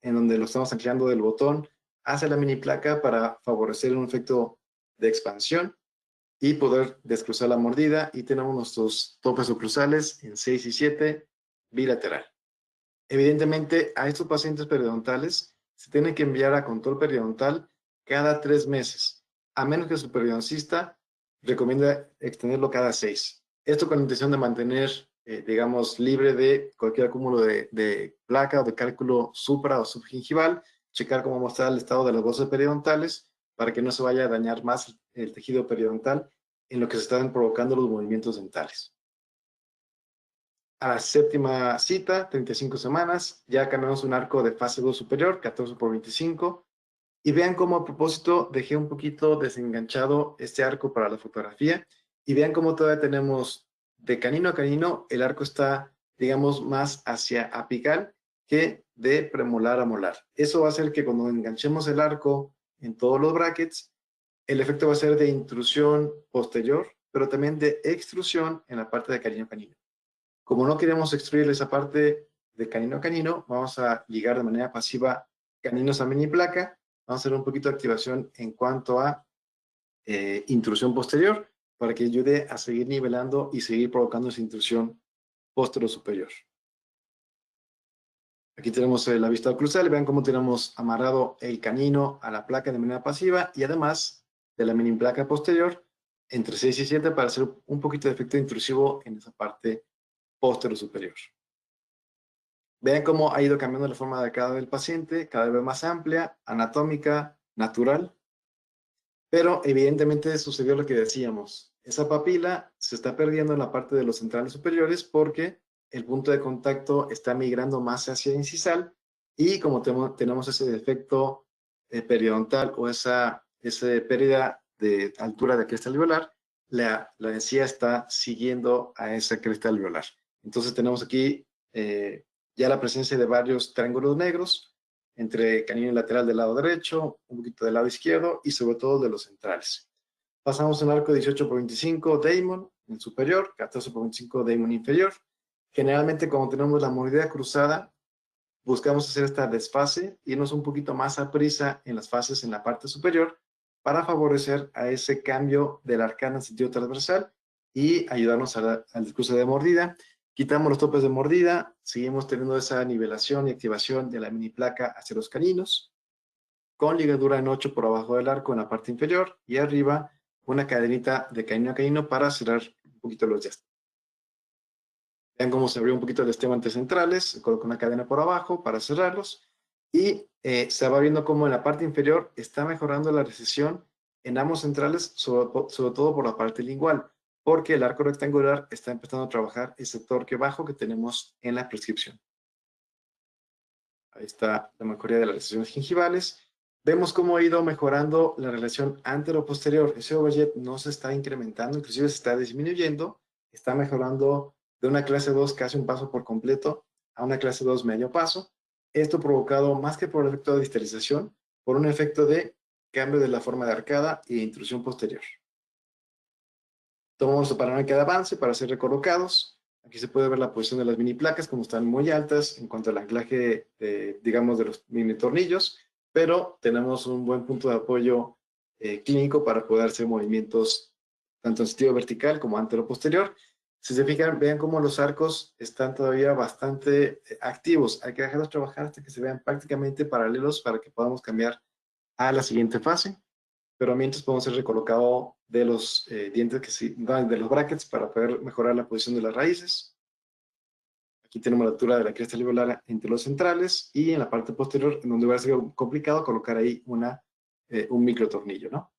en donde lo estamos anclando del botón hacia la mini placa para favorecer un efecto de expansión y poder descruzar la mordida. Y tenemos nuestros topes oclusales en 6 y 7 bilateral. Evidentemente, a estos pacientes periodontales se tiene que enviar a control periodontal cada 3 meses, a menos que su periodoncista recomienda extenderlo cada 6. Esto con la intención de mantener, digamos, libre de cualquier acúmulo de placa o de cálculo supra o subgingival, checar cómo está el estado de las bolsas periodontales para que no se vaya a dañar más el tejido periodontal en lo que se están provocando los movimientos dentales. A la séptima cita, 35 semanas, ya cambiamos un arco de fase 2 superior, 14 por 25, y vean cómo a propósito dejé un poquito desenganchado este arco para la fotografía, y vean cómo todavía tenemos de canino a canino, el arco está, digamos, más hacia apical que de premolar a molar. Eso va a hacer que cuando enganchemos el arco en todos los brackets, el efecto va a ser de intrusión posterior pero también de extrusión en la parte de canino a canino. Como no queremos extruir esa parte de canino a canino, vamos a ligar de manera pasiva caninos a mini placa. Vamos a hacer un poquito de activación en cuanto a intrusión posterior para que ayude a seguir nivelando y seguir provocando esa intrusión posterior superior. Aquí tenemos la vista oclusal. Vean cómo tenemos amarrado el canino a la placa de manera pasiva y además de la mini placa posterior entre 6 y 7 para hacer un poquito de efecto intrusivo en esa parte posterior superior. Vean cómo ha ido cambiando la forma de arcada del paciente, cada vez más amplia, anatómica, natural. Pero evidentemente sucedió lo que decíamos. Esa papila se está perdiendo en la parte de los centrales superiores porque el punto de contacto está migrando más hacia incisal y como tenemos ese defecto periodontal o esa pérdida de altura de cresta alveolar, la encía está siguiendo a esa cresta alveolar. Entonces tenemos aquí ya la presencia de varios triángulos negros entre canino lateral del lado derecho, un poquito del lado izquierdo y sobre todo de los centrales. Pasamos en arco 18 por 25 Damon en superior, 14 por 25 Damon inferior. Generalmente cuando tenemos la mordida cruzada, buscamos hacer esta desfase, irnos un poquito más a prisa en las fases en la parte superior para favorecer a ese cambio de la arcada en sentido transversal y ayudarnos al cruce de mordida. Quitamos los topes de mordida, seguimos teniendo esa nivelación y activación de la mini placa hacia los caninos, con ligadura en 8 por abajo del arco en la parte inferior y arriba una cadenita de canino a canino para cerrar un poquito los diástasis. Vean cómo se abrió un poquito el estema entre centrales, se coloca una cadena por abajo para cerrarlos y se va viendo cómo en la parte inferior está mejorando la recesión en ambos centrales, sobre todo por la parte lingual, porque el arco rectangular está empezando a trabajar ese torque bajo que tenemos en la prescripción. Ahí está la mejoría de las recesiones gingivales. Vemos cómo ha ido mejorando la relación antero-posterior. Ese overjet no se está incrementando, inclusive se está disminuyendo, está mejorando de una clase 2 casi un paso por completo a una clase 2 medio paso. Esto provocado más que por el efecto de distalización, por un efecto de cambio de la forma de arcada y de intrusión posterior. Tomamos nuestra panorámica de avance para ser recolocados. Aquí se puede ver la posición de las mini placas, como están muy altas en cuanto al anclaje, digamos, de los mini tornillos, pero tenemos un buen punto de apoyo clínico para poder hacer movimientos tanto en sentido vertical como antero-posterior. Si se fijan, vean cómo los arcos están todavía bastante activos. Hay que dejarlos trabajar hasta que se vean prácticamente paralelos para que podamos cambiar a la siguiente fase. Pero mientras podemos ser recolocado de los dientes de los brackets para poder mejorar la posición de las raíces. Aquí tenemos la altura de la cresta alveolar entre los centrales y en la parte posterior, en donde va a ser complicado colocar ahí un micro tornillo, ¿no?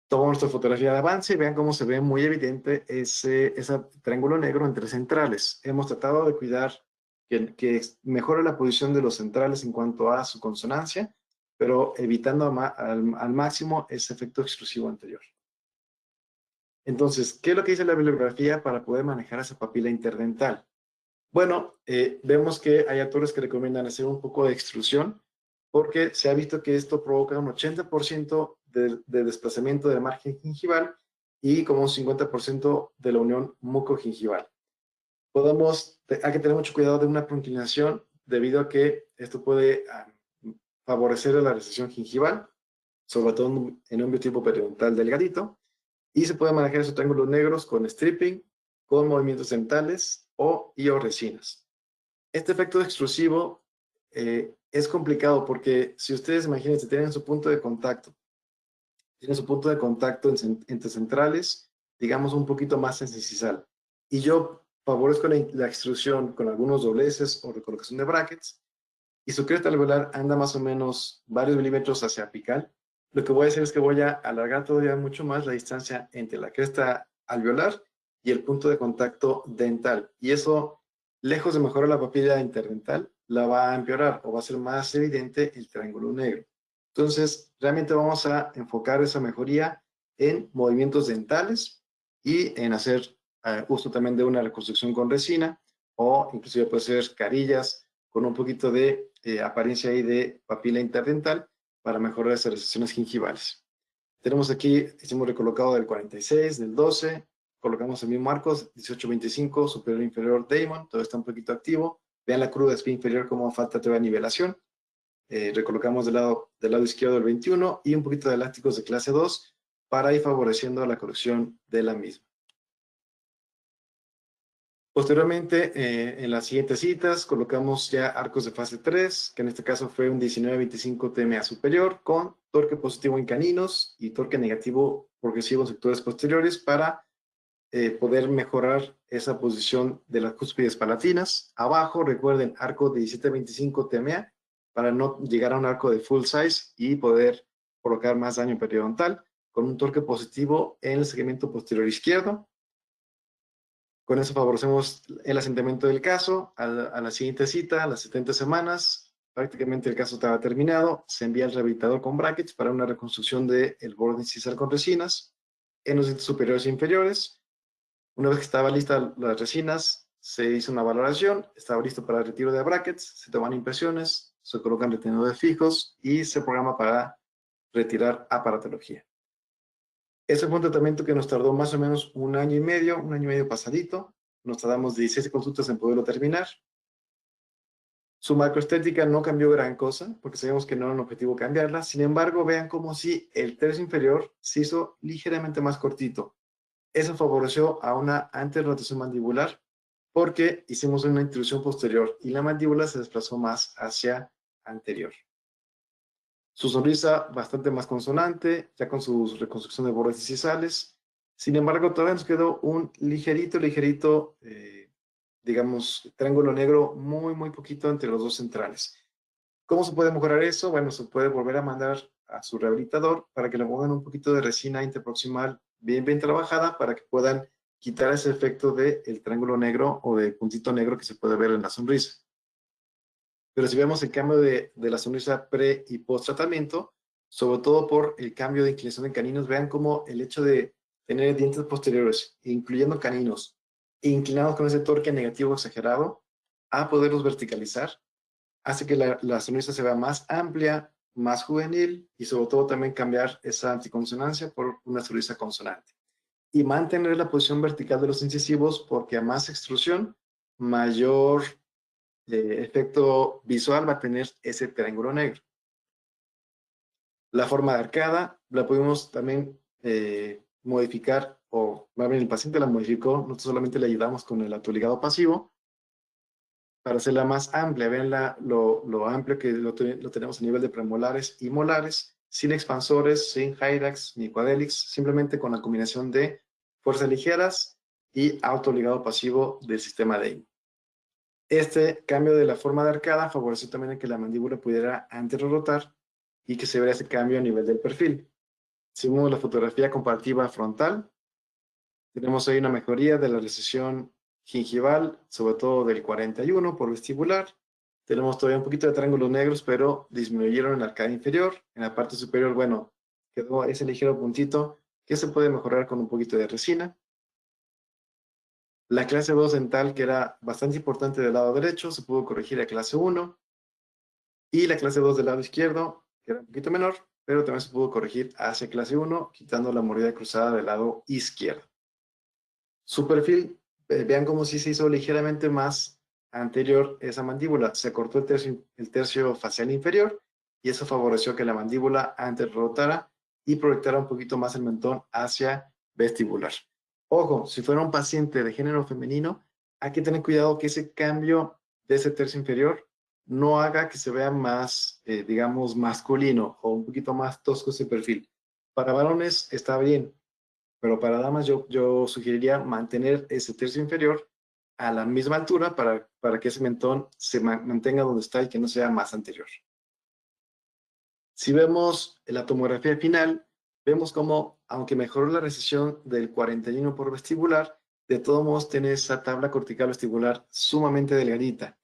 Tomamos nuestra fotografía de avance y vean cómo se ve muy evidente ese triángulo negro entre centrales. Hemos tratado de cuidar que mejore la posición de los centrales en cuanto a su consonancia, pero evitando al máximo ese efecto extrusivo anterior. Entonces, ¿qué es lo que dice la bibliografía para poder manejar esa papila interdental? Bueno, vemos que hay autores que recomiendan hacer un poco de extrusión porque se ha visto que esto provoca un 80% de desplazamiento del margen gingival y como un 50% de la unión mucogingival. Hay que tener mucho cuidado de una punctilización debido a que esto puede favorecer la recesión gingival, sobre todo en un biotipo periodontal delgadito, y se puede manejar esos triángulos negros con stripping, con movimientos dentales o resinas. Este efecto extrusivo es complicado porque si ustedes imagínense, tienen su punto de contacto entre centrales, digamos un poquito más en incisal, y yo favorezco la extrusión con algunos dobleces o recolocación de brackets, y su cresta alveolar anda más o menos varios milímetros hacia apical, lo que voy a hacer es que voy a alargar todavía mucho más la distancia entre la cresta alveolar y el punto de contacto dental. Y eso, lejos de mejorar la papila interdental, la va a empeorar o va a ser más evidente el triángulo negro. Entonces, realmente vamos a enfocar esa mejoría en movimientos dentales y en hacer uso también de una reconstrucción con resina o inclusive puede ser carillas con un poquito de apariencia ahí de papila interdental para mejorar esas recesiones gingivales. Tenemos aquí, hicimos recolocado del 46, del 12, colocamos el mismo arcos, 18-25, superior e inferior Damon, todo está un poquito activo. Vean la curva de espía inferior como falta todavía nivelación. Recolocamos del lado izquierdo el 21 y un poquito de elásticos de clase 2 para ir favoreciendo la corrección de la misma. Posteriormente, en las siguientes citas, colocamos ya arcos de fase 3, que en este caso fue un 19-25 TMA superior, con torque positivo en caninos y torque negativo progresivo en sectores posteriores para poder mejorar esa posición de las cúspides palatinas. Abajo, recuerden, arco de 17-25 TMA, para no llegar a un arco de full size y poder provocar más daño periodontal, con un torque positivo en el segmento posterior izquierdo. Con eso favorecemos el asentamiento del caso. A la siguiente cita, a las 70 semanas, prácticamente el caso estaba terminado. Se envía el rehabilitador con brackets para una reconstrucción del borde incisal con resinas en los dientes superiores e inferiores. Una vez que estaba lista las resinas, se hizo una valoración, estaba listo para el retiro de brackets, se toman impresiones, se colocan retenedores fijos y se programa para retirar aparatología. Ese fue un tratamiento que nos tardó más o menos un año y medio pasadito. Nos tardamos 16 consultas en poderlo terminar. Su macroestética no cambió gran cosa, porque sabíamos que no era un objetivo cambiarla. Sin embargo, vean como si el tercio inferior se hizo ligeramente más cortito. Eso favoreció a una anterrotación mandibular, porque hicimos una intrusión posterior y la mandíbula se desplazó más hacia anterior. Su sonrisa bastante más consonante, ya con su reconstrucción de bordes incisales. Sin embargo, todavía nos quedó un ligerito, digamos, triángulo negro muy poquito entre los dos centrales. ¿Cómo se puede mejorar eso? Bueno, se puede volver a mandar a su rehabilitador para que le pongan un poquito de resina interproximal bien trabajada para que puedan quitar ese efecto del triángulo negro o del puntito negro que se puede ver en la sonrisa. Pero si vemos el cambio de la sonrisa pre y post tratamiento, sobre todo por el cambio de inclinación en caninos, vean cómo el hecho de tener dientes posteriores, incluyendo caninos, inclinados con ese torque negativo exagerado, a poderlos verticalizar, hace que la sonrisa se vea más amplia, más juvenil y sobre todo también cambiar esa anticonsonancia por una sonrisa consonante. Y mantener la posición vertical de los incisivos porque a más extrusión, mayor efecto visual va a tener ese triángulo negro. La forma de arcada la pudimos también modificar, o más bien el paciente la modificó, nosotros solamente le ayudamos con el autoligado pasivo para hacerla más amplia. Vean lo amplio que lo tenemos a nivel de premolares y molares, sin expansores, sin Hyrax ni Quadelix, simplemente con la combinación de fuerzas ligeras y autoligado pasivo del sistema DEIM. Este cambio de la forma de arcada favoreció también a que la mandíbula pudiera anterorotar y que se viera ese cambio a nivel del perfil. Si vemos la fotografía comparativa frontal, tenemos ahí una mejoría de la recesión gingival, sobre todo del 41 por vestibular. Tenemos todavía un poquito de triángulos negros, pero disminuyeron en la arcada inferior. En la parte superior, bueno, quedó ese ligero puntito que se puede mejorar con un poquito de resina. La clase 2 dental, que era bastante importante del lado derecho, se pudo corregir a clase 1. Y la clase 2 del lado izquierdo, que era un poquito menor, pero también se pudo corregir hacia clase 1, quitando la mordida cruzada del lado izquierdo. Su perfil, vean cómo sí se hizo ligeramente más anterior esa mandíbula. Se cortó el tercio facial inferior y eso favoreció que la mandíbula antes rotara y proyectara un poquito más el mentón hacia vestibular. Ojo, si fuera un paciente de género femenino, hay que tener cuidado que ese cambio de ese tercio inferior no haga que se vea más, digamos, masculino o un poquito más tosco ese perfil. Para varones está bien, pero para damas yo sugeriría mantener ese tercio inferior a la misma altura para que ese mentón se mantenga donde está y que no sea más anterior. Si vemos la tomografía final, vemos como, aunque mejoró la recesión del 41 por vestibular, de todos modos tiene esa tabla cortical vestibular sumamente delgadita.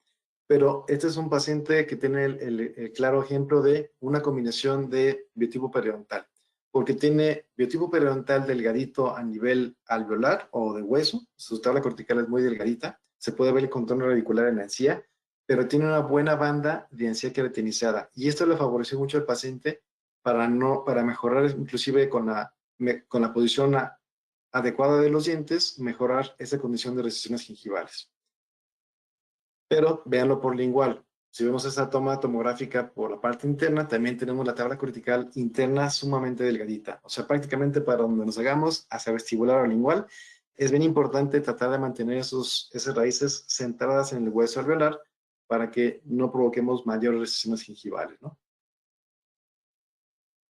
Pero este es un paciente que tiene el claro ejemplo de una combinación de biotipo periodontal, porque tiene biotipo periodontal delgadito a nivel alveolar o de hueso, su tabla cortical es muy delgadita, se puede ver el contorno radicular en la encía, pero tiene una buena banda de encía queratinizada, y esto le favoreció mucho al paciente para mejorar inclusive con la posición adecuada de los dientes, mejorar esa condición de recesiones gingivales. Pero véanlo por lingual. Si vemos esa toma tomográfica por la parte interna, también tenemos la tabla cortical interna sumamente delgadita. O sea, prácticamente para donde nos hagamos, hacia vestibular o lingual, es bien importante tratar de mantener esas raíces centradas en el hueso alveolar para que no provoquemos mayores recesiones gingivales, ¿no?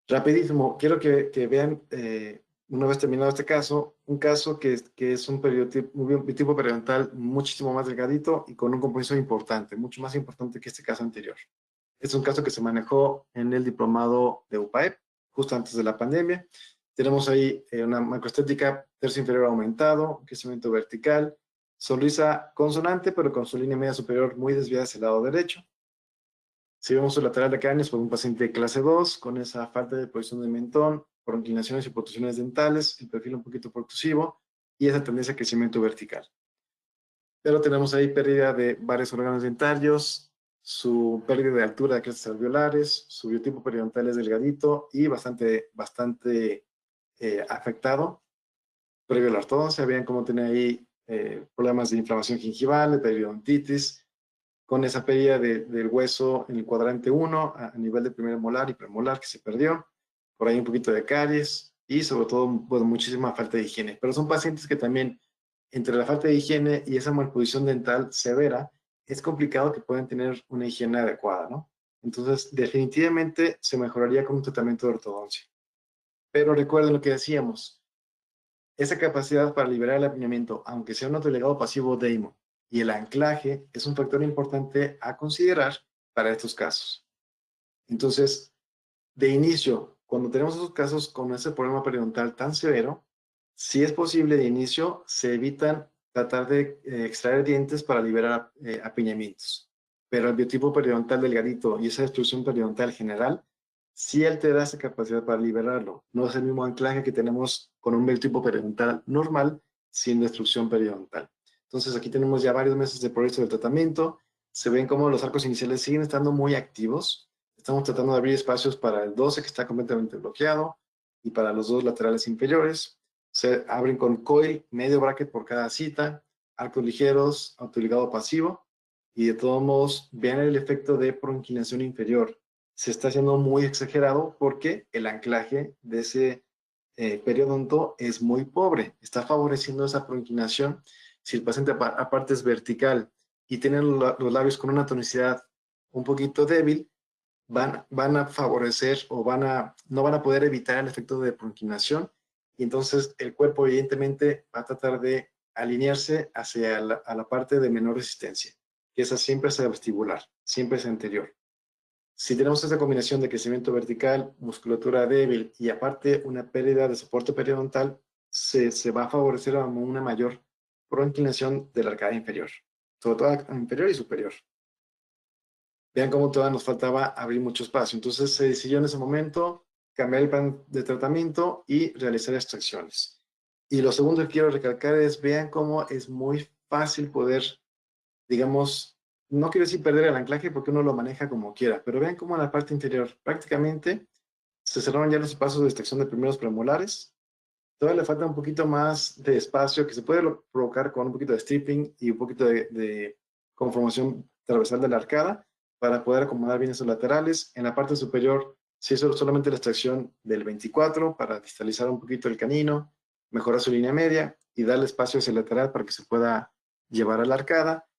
Rapidísimo, quiero que vean, una vez terminado este caso, un caso que es un biotipo periodontal muchísimo más delgadito y con un compromiso importante, mucho más importante que este caso anterior. Es un caso que se manejó en el diplomado de UPAEP, justo antes de la pandemia. Tenemos ahí una macroestética tercio inferior aumentado, crecimiento vertical, sonrisa consonante, pero con su línea media superior muy desviada hacia el lado derecho. Si vemos su lateral de cráneos, por un paciente de clase 2, con esa falta de posición de mentón, por inclinaciones y protrusiones dentales, el perfil un poquito protrusivo y esa tendencia a crecimiento vertical. Pero tenemos ahí pérdida de varios órganos dentarios, su pérdida de altura de crestas alveolares, su biotipo periodontal es delgadito y bastante afectado. Previo a la ortodoncia, vean cómo tiene ahí problemas de inflamación gingival, de periodontitis, con esa pérdida del hueso en el cuadrante 1 a nivel de primer molar y premolar que se perdió, por ahí un poquito de caries y sobre todo, bueno, muchísima falta de higiene. Pero son pacientes que también, entre la falta de higiene y esa malposición dental severa, es complicado que puedan tener una higiene adecuada, ¿no? Entonces, definitivamente se mejoraría con un tratamiento de ortodoncia. Pero recuerden lo que decíamos, esa capacidad para liberar el apiñamiento, aunque sea un autolegado pasivo Damon, y el anclaje es un factor importante a considerar para estos casos. Entonces, de inicio, cuando tenemos esos casos con ese problema periodontal tan severo, si es posible de inicio, se evitan tratar de extraer dientes para liberar apiñamientos. Pero el biotipo periodontal delgadito y esa destrucción periodontal general sí altera esa capacidad para liberarlo. No es el mismo anclaje que tenemos con un biotipo periodontal normal sin destrucción periodontal. Entonces aquí tenemos ya varios meses de progreso del tratamiento. Se ven como los arcos iniciales siguen estando muy activos. Estamos tratando de abrir espacios para el 12 que está completamente bloqueado y para los dos laterales inferiores. Se abren con coil, medio bracket por cada cita, arcos ligeros, autoligado pasivo y de todos modos vean el efecto de proinclinación inferior. Se está haciendo muy exagerado porque el anclaje de ese periodonto es muy pobre. Está favoreciendo esa proinclinación. Si el paciente aparte es vertical y tiene los labios con una tonicidad un poquito débil, van a favorecer o no van a poder evitar el efecto de proinclinación y entonces el cuerpo evidentemente va a tratar de alinearse hacia a la parte de menor resistencia, que esa siempre es vestibular, siempre es anterior. Si tenemos esa combinación de crecimiento vertical, musculatura débil y aparte una pérdida de soporte periodontal, se va a favorecer a una mayor proinclinación de la arcada inferior, sobre todo inferior y superior. Vean cómo todavía nos faltaba abrir mucho espacio. Entonces se decidió en ese momento cambiar el plan de tratamiento y realizar extracciones. Y lo segundo que quiero recalcar es, vean cómo es muy fácil poder, digamos, no quiero decir perder el anclaje porque uno lo maneja como quiera, pero vean cómo en la parte interior prácticamente se cerraron ya los espacios de extracción de primeros premolares. Todavía le falta un poquito más de espacio que se puede provocar con un poquito de stripping y un poquito de conformación transversal de la arcada para poder acomodar bien esos laterales. En la parte superior se hizo solamente la extracción del 24 para distalizar un poquito el canino, mejorar su línea media y darle espacio hacia el lateral para que se pueda llevar a la arcada.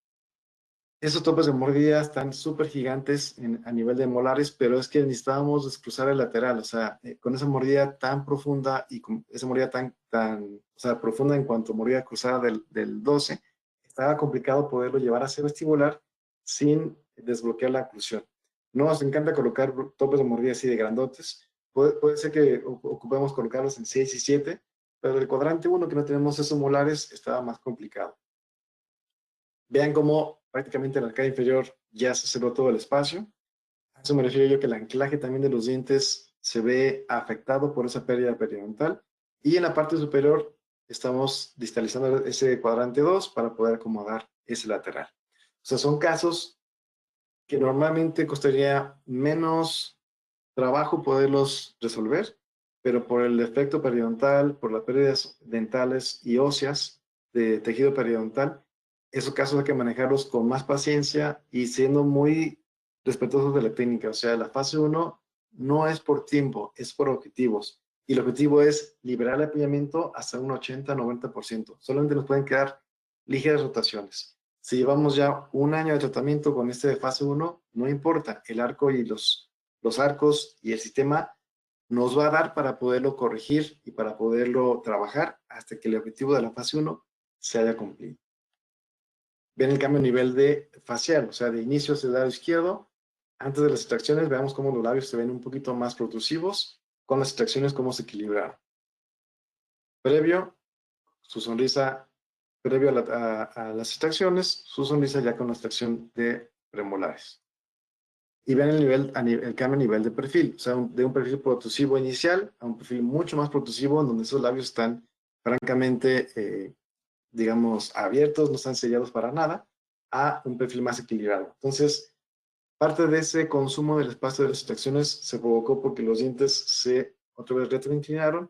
Esos topes de mordida están súper gigantes a nivel de molares, pero es que necesitábamos descruzar el lateral, o sea, con esa mordida tan profunda y con esa mordida o sea, profunda en cuanto a mordida cruzada del 12, estaba complicado poderlo llevar hacia vestibular sin desbloquear la oclusión. No nos encanta colocar topes de mordida así de grandotes, puede ser que ocupemos colocarlos en 6 y 7, pero el cuadrante 1 que no tenemos esos molares estaba más complicado. Vean cómo prácticamente en la arcada inferior ya se cerró todo el espacio. A eso me refiero yo que el anclaje también de los dientes se ve afectado por esa pérdida periodontal. Y en la parte superior estamos distalizando ese cuadrante 2 para poder acomodar ese lateral. O sea, son casos que normalmente costaría menos trabajo poderlos resolver, pero por el defecto periodontal, por las pérdidas dentales y óseas de tejido periodontal, esos casos hay que manejarlos con más paciencia y siendo muy respetuosos de la técnica. O sea, la fase 1 no es por tiempo, es por objetivos. Y el objetivo es liberar el apoyamiento hasta un 80-90%. Solamente nos pueden quedar ligeras rotaciones. Si llevamos ya un año de tratamiento con este de fase 1, no importa, el arco y los arcos y el sistema nos va a dar para poderlo corregir y para poderlo trabajar hasta que el objetivo de la fase 1 se haya cumplido. Ven el cambio a nivel de facial, o sea, de inicio hacia el lado izquierdo. Antes de las extracciones, veamos cómo los labios se ven un poquito más protrusivos, con las extracciones cómo se equilibraron. Previo, su sonrisa, previo a las extracciones, su sonrisa ya con la extracción de premolares. Y ven el cambio a nivel de perfil, o sea, de un perfil protrusivo inicial a un perfil mucho más protrusivo, en donde esos labios están francamente, digamos, abiertos, no están sellados para nada, a un perfil más equilibrado. Entonces, parte de ese consumo del espacio de las extracciones se provocó porque los dientes se otra vez retroinclinaron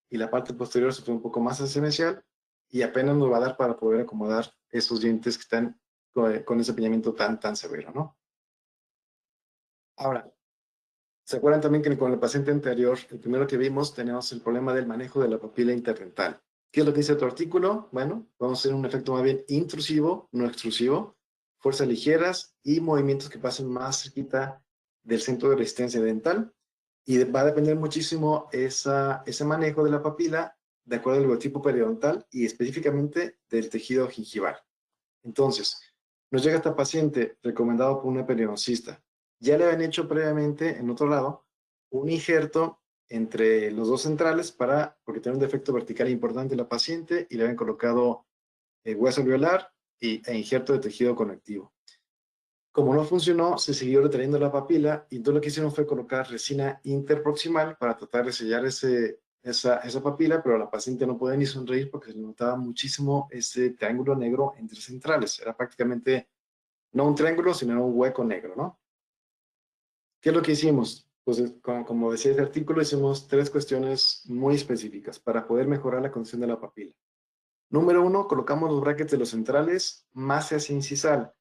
y la parte posterior se fue un poco más esencial y apenas nos va a dar para poder acomodar esos dientes que están con ese apiñamiento tan severo, ¿no? Ahora, ¿se acuerdan también que con el paciente anterior, el primero que vimos, tenemos el problema del manejo de la papila interdental? ¿Qué es lo que dice otro artículo? Bueno, vamos a hacer un efecto más bien intrusivo, no extrusivo, fuerzas ligeras y movimientos que pasen más cerquita del centro de resistencia dental. Y va a depender muchísimo ese manejo de la papila de acuerdo al biotipo periodontal y específicamente del tejido gingival. Entonces, nos llega esta paciente recomendado por una periodoncista. Ya le habían hecho previamente, en otro lado, un injerto entre los dos centrales porque tiene un defecto vertical importante en la paciente y le habían colocado hueso alveolar e injerto de tejido conectivo. Como no funcionó, se siguió reteniendo la papila y todo lo que hicieron fue colocar resina interproximal para tratar de sellar esa papila, pero la paciente no podía ni sonreír porque se le notaba muchísimo ese triángulo negro entre centrales. Era prácticamente no un triángulo, sino un hueco negro, ¿no? ¿Qué es lo que hicimos? Pues como decía ese artículo, hicimos 3 cuestiones muy específicas para poder mejorar la condición de la papila. Número 1, colocamos los brackets de los centrales más hacia incisal,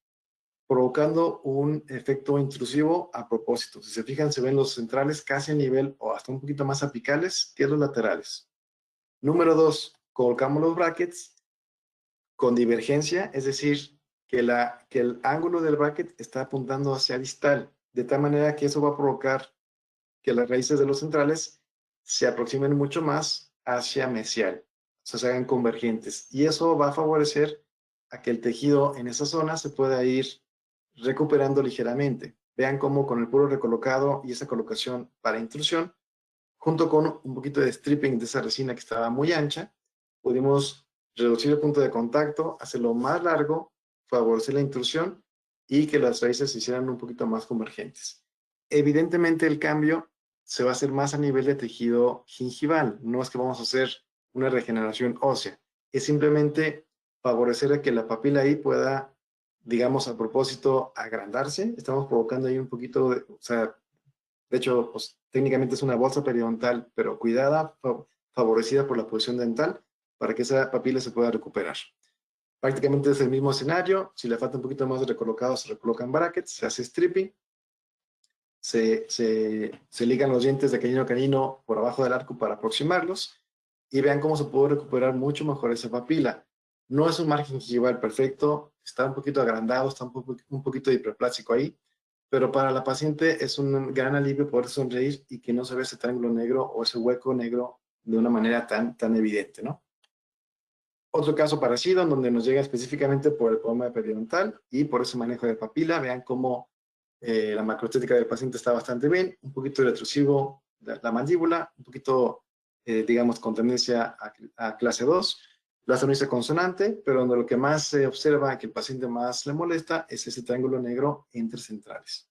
provocando un efecto intrusivo a propósito. Si se fijan, se ven los centrales casi a nivel o hasta un poquito más apicales que los laterales. Número 2, colocamos los brackets con divergencia, es decir, que el ángulo del bracket está apuntando hacia distal, de tal manera que eso va a provocar que las raíces de los centrales se aproximen mucho más hacia mesial, o sea, se hagan convergentes. Y eso va a favorecer a que el tejido en esa zona se pueda ir recuperando ligeramente. Vean cómo con el puro recolocado y esa colocación para intrusión, junto con un poquito de stripping de esa resina que estaba muy ancha, pudimos reducir el punto de contacto, hacerlo más largo, favorecer la intrusión y que las raíces se hicieran un poquito más convergentes. Evidentemente el cambio se va a hacer más a nivel de tejido gingival, no es que vamos a hacer una regeneración ósea, es simplemente favorecer a que la papila ahí pueda, digamos, a propósito, agrandarse. Estamos provocando ahí un poquito, o sea, de hecho, pues, técnicamente es una bolsa periodontal, pero cuidada, favorecida por la posición dental, para que esa papila se pueda recuperar. Prácticamente es el mismo escenario. Si le falta un poquito más de recolocado, se recolocan brackets, se hace stripping, se ligan los dientes de canino a canino por abajo del arco para aproximarlos y vean cómo se puede recuperar mucho mejor esa papila. No es un margen gingival perfecto, está un poquito agrandado, está un poquito de hiperplástico ahí, pero para la paciente es un gran alivio poder sonreír y que no se ve ese triángulo negro o ese hueco negro de una manera tan evidente, ¿no? Otro caso parecido en donde nos llega específicamente por el problema periodontal y por ese manejo de papila. Vean cómo la macroestética del paciente está bastante bien, un poquito retrusivo la mandíbula, un poquito, digamos, con tendencia a clase 2, la sonrisa consonante, pero donde lo que más se observa que el paciente más le molesta es ese triángulo negro entre centrales.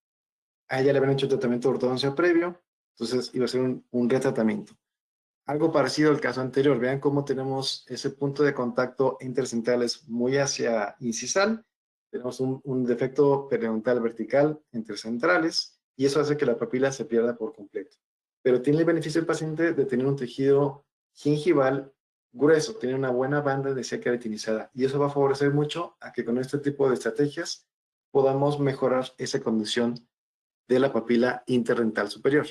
A ella le habían hecho tratamiento de ortodoncia previo, entonces iba a ser un retratamiento. Algo parecido al caso anterior, vean cómo tenemos ese punto de contacto intercentrales muy hacia incisal, tenemos un defecto periodontal vertical entre centrales y eso hace que la papila se pierda por completo. Pero tiene el beneficio el paciente de tener un tejido gingival grueso, tiene una buena banda de seca queratinizada, y eso va a favorecer mucho a que con este tipo de estrategias podamos mejorar esa condición de la papila interdental superior.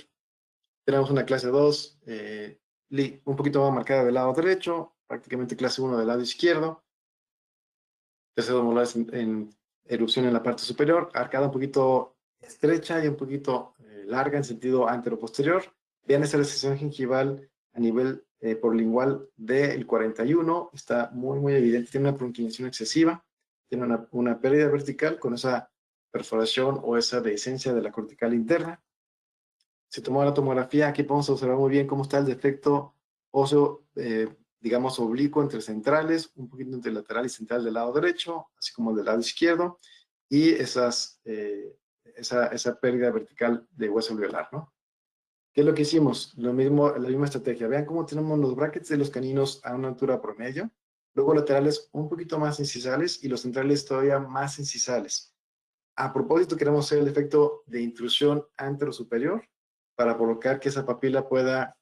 Tenemos una clase 2, un poquito más marcada del lado derecho, prácticamente clase 1 del lado izquierdo, terceros molares en erupción en la parte superior, arcada un poquito estrecha y un poquito larga en sentido antero-posterior. Vean esa recesión gingival a nivel porlingual del 41, está muy evidente, tiene una pronunciación excesiva, tiene una pérdida vertical con esa perforación o esa dehiscencia de la cortical interna. Se tomó la tomografía, aquí podemos observar muy bien cómo está el defecto óseo, digamos, oblicuo entre centrales, un poquito entre lateral y central del lado derecho, así como del lado izquierdo, y esa pérdida vertical de hueso alveolar, ¿no? ¿Qué es lo que hicimos? Lo mismo, la misma estrategia. Vean cómo tenemos los brackets de los caninos a una altura promedio, luego laterales un poquito más incisales y los centrales todavía más incisales. A propósito, queremos hacer el efecto de intrusión antero-superior para provocar que esa papila pueda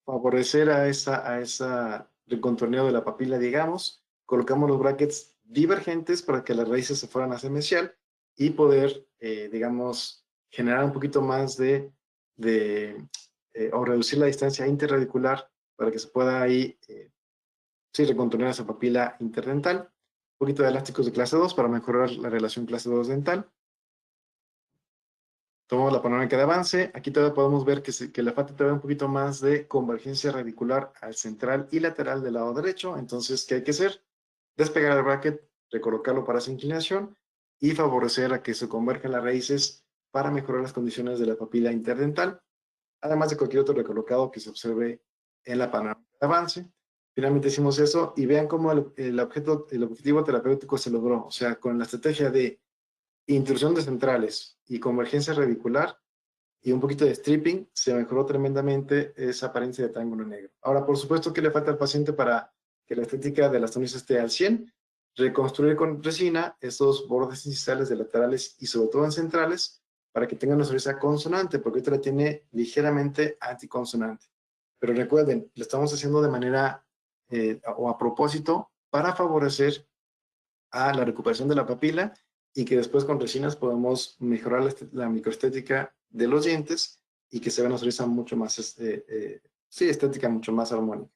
favorecer a esa recontorneo de la papila, digamos. Colocamos los brackets divergentes para que las raíces se fueran hacia mesial y poder, digamos, generar un poquito más o reducir la distancia interradicular para que se pueda ahí, sí, recontornear esa papila interdental. Un poquito de elásticos de clase 2 para mejorar la relación clase 2 dental. Tomamos la panorámica de avance. Aquí todavía podemos ver que le falta todavía un poquito más de convergencia radicular al central y lateral del lado derecho. Entonces, ¿qué hay que hacer? Despegar el bracket, recolocarlo para esa inclinación y favorecer a que se converjan las raíces para mejorar las condiciones de la papila interdental, además de cualquier otro recolocado que se observe en la panorámica de avance. Finalmente hicimos eso y vean cómo el objetivo terapéutico se logró. O sea, con la estrategia de intrusión de centrales y convergencia radicular y un poquito de stripping, se mejoró tremendamente esa apariencia de triángulo negro. Ahora, por supuesto, ¿qué le falta al paciente para que la estética de la sonrisa esté al 100? Reconstruir con resina esos bordes incisales de laterales y sobre todo en centrales para que tenga una sonrisa consonante, porque ahorita la tiene ligeramente anticonsonante. Pero recuerden, lo estamos haciendo de manera o a propósito para favorecer a la recuperación de la papila y que después con resinas podemos mejorar la microestética de los dientes y que se vea una sonrisa mucho más, sí, estética mucho más armónica.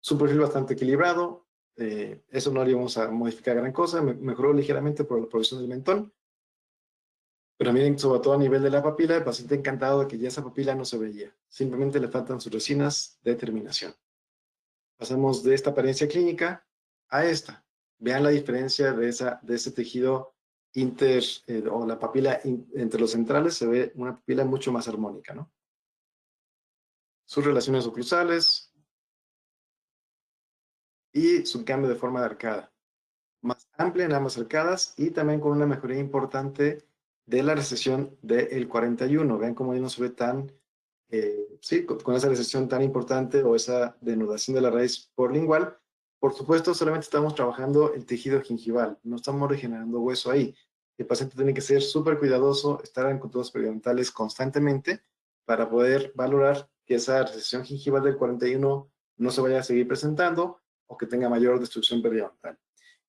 Es un perfil bastante equilibrado, eso no haríamos a modificar gran cosa, mejoró ligeramente por la provisión del mentón, pero miren, sobre todo a nivel de la papila, el paciente encantado de que ya esa papila no se veía, simplemente le faltan sus resinas de terminación. Pasamos de esta apariencia clínica a esta. Vean la diferencia de ese tejido o la papila entre los centrales, se ve una papila mucho más armónica, ¿no? Sus relaciones oclusales y su cambio de forma de arcada. Más amplia en ambas arcadas y también con una mejoría importante de la recesión del 41. Vean cómo ahí no se ve tan, sí, con esa recesión tan importante o esa denudación de la raíz porlingual. Por supuesto, solamente estamos trabajando el tejido gingival, no estamos regenerando hueso ahí. El paciente tiene que ser súper cuidadoso, estar en controles periodontales constantemente para poder valorar que esa recesión gingival del 41 no se vaya a seguir presentando o que tenga mayor destrucción periodontal.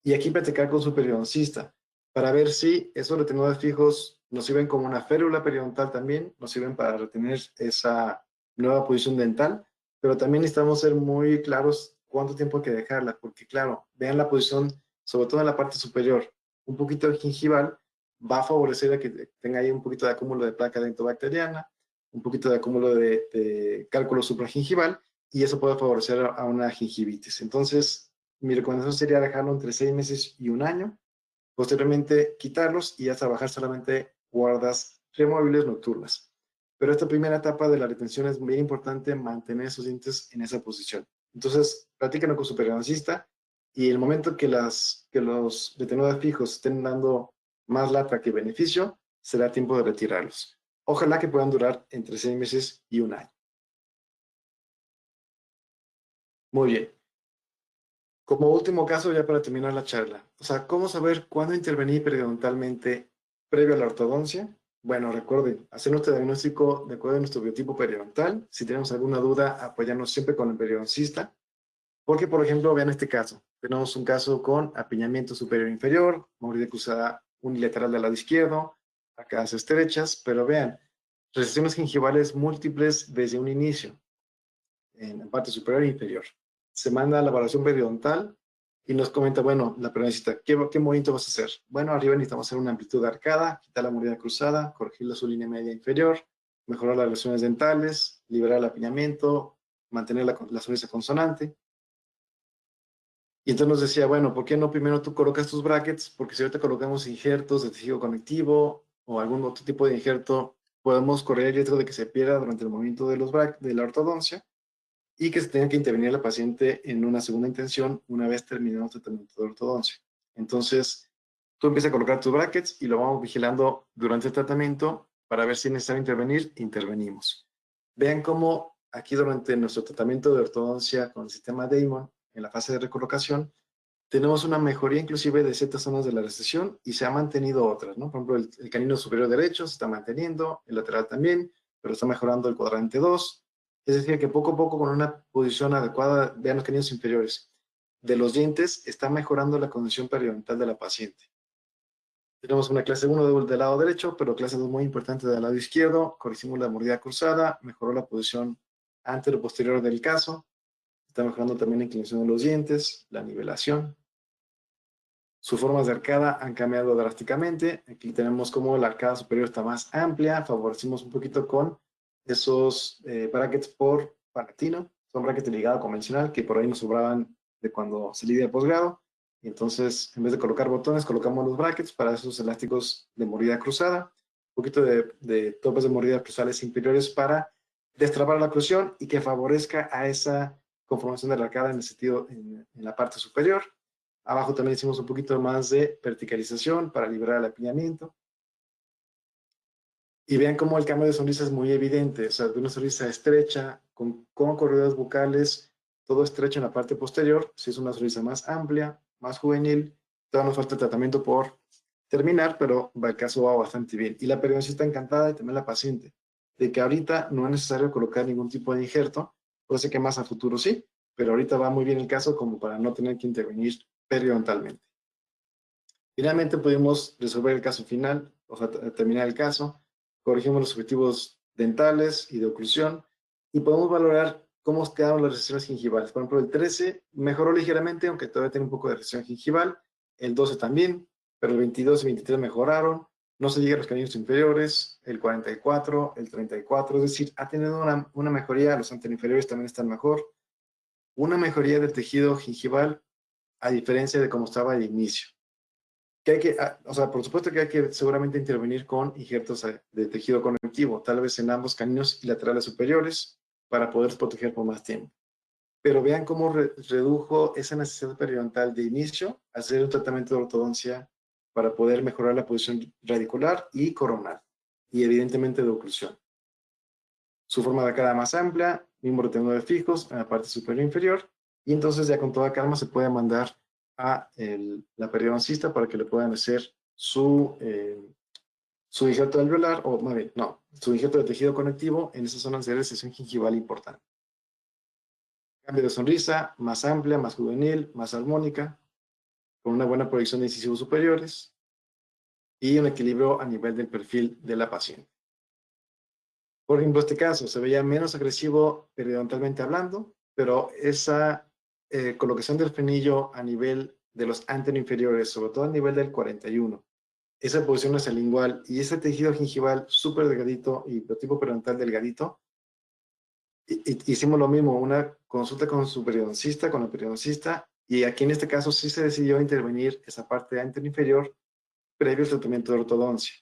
Y aquí platicar con su periodoncista para ver si esos retenedores fijos nos sirven como una férula periodontal también, nos sirven para retener esa nueva posición dental, pero también necesitamos ser muy claros cuánto tiempo hay que dejarla, porque claro, vean la posición, sobre todo en la parte superior, un poquito de gingival va a favorecer a que tenga ahí un poquito de acúmulo de placa dentobacteriana, un poquito de acúmulo de cálculo supragingival, y eso puede favorecer a una gingivitis. Entonces, mi recomendación sería dejarlo entre 6 meses y un año, posteriormente quitarlos y ya trabajar solamente guardas removibles nocturnas. Pero esta primera etapa de la retención es muy importante mantener esos dientes en esa posición. Entonces, platíquenlo con su periodoncista y el momento que los retenedores fijos estén dando más lata que beneficio, será tiempo de retirarlos. Ojalá que puedan durar entre 6 meses y un año. Muy bien. Como último caso, ya para terminar la charla, o sea, ¿cómo saber cuándo intervenir periodontalmente previo a la ortodoncia. Bueno, recuerden, hacer nuestro diagnóstico de acuerdo a nuestro biotipo periodontal. Si tenemos alguna duda, apoyarnos siempre con el periodoncista. Porque, por ejemplo, vean este caso. Tenemos un caso con apiñamiento superior e inferior, mordida cruzada unilateral del lado izquierdo, arcadas estrechas, pero vean, recesiones gingivales múltiples desde un inicio, en la parte superior e inferior. Se manda a la evaluación periodontal y nos comenta, bueno, la periodoncista, ¿qué movimiento vas a hacer? Bueno, arriba necesitamos hacer una amplitud de arcada, quitar la mordida cruzada, corregir su línea media inferior, mejorar las lesiones dentales, liberar el apiñamiento, mantener la sonrisa consonante. Y entonces nos decía, bueno, ¿por qué no primero tú colocas tus brackets? Porque si ahorita colocamos injertos de tejido conectivo o algún otro tipo de injerto, podemos correr el riesgo de que se pierda durante el movimiento de los de la ortodoncia y que se tenga que intervenir la paciente en una segunda intención una vez terminado el tratamiento de ortodoncia. Entonces, tú empiezas a colocar tus brackets y lo vamos vigilando durante el tratamiento para ver si es necesario intervenir, intervenimos. Vean cómo aquí durante nuestro tratamiento de ortodoncia con el sistema Damon, en la fase de recolocación, tenemos una mejoría inclusive de ciertas zonas de la recesión y se ha mantenido otras, ¿no? Por ejemplo, el canino superior derecho se está manteniendo, el lateral también, pero está mejorando el cuadrante 2. Es decir, que poco a poco con una posición adecuada, vean los caninos inferiores de los dientes, está mejorando la condición periodontal de la paciente. Tenemos una clase 1 del lado derecho, pero clase 2 muy importante del lado izquierdo. Corregimos la mordida cruzada, mejoró la posición antero-posterior del caso. Está mejorando también la inclinación de los dientes, la nivelación. Sus formas de arcada han cambiado drásticamente. Aquí tenemos como la arcada superior está más amplia. Favorecimos un poquito con esos brackets por palatino. Son brackets de ligado convencional que por ahí nos sobraban de cuando salí de posgrado. Entonces, en vez de colocar botones, colocamos los brackets para esos elásticos de mordida cruzada. Un poquito de topes de mordida cruzales inferiores para destrabar la oclusión y que favorezca a esa conformación de la arcada en el sentido en la parte superior. Abajo también hicimos un poquito más de verticalización para liberar el apiñamiento. Y vean cómo el cambio de sonrisa es muy evidente. O sea, de una sonrisa estrecha, con corredores bucales, todo estrecho en la parte posterior. Si es una sonrisa más amplia, más juvenil, todavía nos falta el tratamiento por terminar, pero el caso va bastante bien. Y la periodoncista está encantada y también la paciente, de que ahorita no es necesario colocar ningún tipo de injerto. Puede ser que más a futuro sí, pero ahorita va muy bien el caso como para no tener que intervenir periodontalmente. Finalmente pudimos resolver el caso final, o sea, terminar el caso, corregimos los objetivos dentales y de oclusión y podemos valorar cómo quedaron las recesiones gingivales. Por ejemplo, el 13 mejoró ligeramente, aunque todavía tiene un poco de recesión gingival, el 12 también, pero el 22 y 23 mejoraron, no se llega a los caninos inferiores, el 44, el 34, es decir, ha tenido una mejoría, los anteroinferiores también están mejor, una mejoría del tejido gingival a diferencia de cómo estaba al inicio. Que hay que, o sea, por supuesto que hay que seguramente intervenir con injertos de tejido conectivo, tal vez en ambos caninos y laterales superiores, para poder proteger por más tiempo. Pero vean cómo redujo esa necesidad periodontal de inicio, hacer un tratamiento de ortodoncia para poder mejorar la posición radicular y coronal, y evidentemente de oclusión. Su forma de arcada más amplia, mismo retenedores fijos en la parte superior e inferior, y entonces ya con toda calma se puede mandar a la periodoncista para que le puedan hacer su injerto alveolar, o más bien, no, su injerto de tejido conectivo en esas zonas de recesión gingival importante. Cambio de sonrisa, más amplia, más juvenil, más armónica, con una buena proyección de incisivos superiores y un equilibrio a nivel del perfil de la paciente. Por ejemplo, este caso se veía menos agresivo periodontalmente hablando, pero esa colocación del frenillo a nivel de los anteroinferiores, sobre todo a nivel del 41, esa posición nasolingual y ese tejido gingival súper delgadito y tipo periodontal delgadito, hicimos lo mismo, una consulta con su periodoncista, con el periodoncista, y aquí en este caso sí se decidió intervenir esa parte anteroinferior previo al tratamiento de ortodoncia.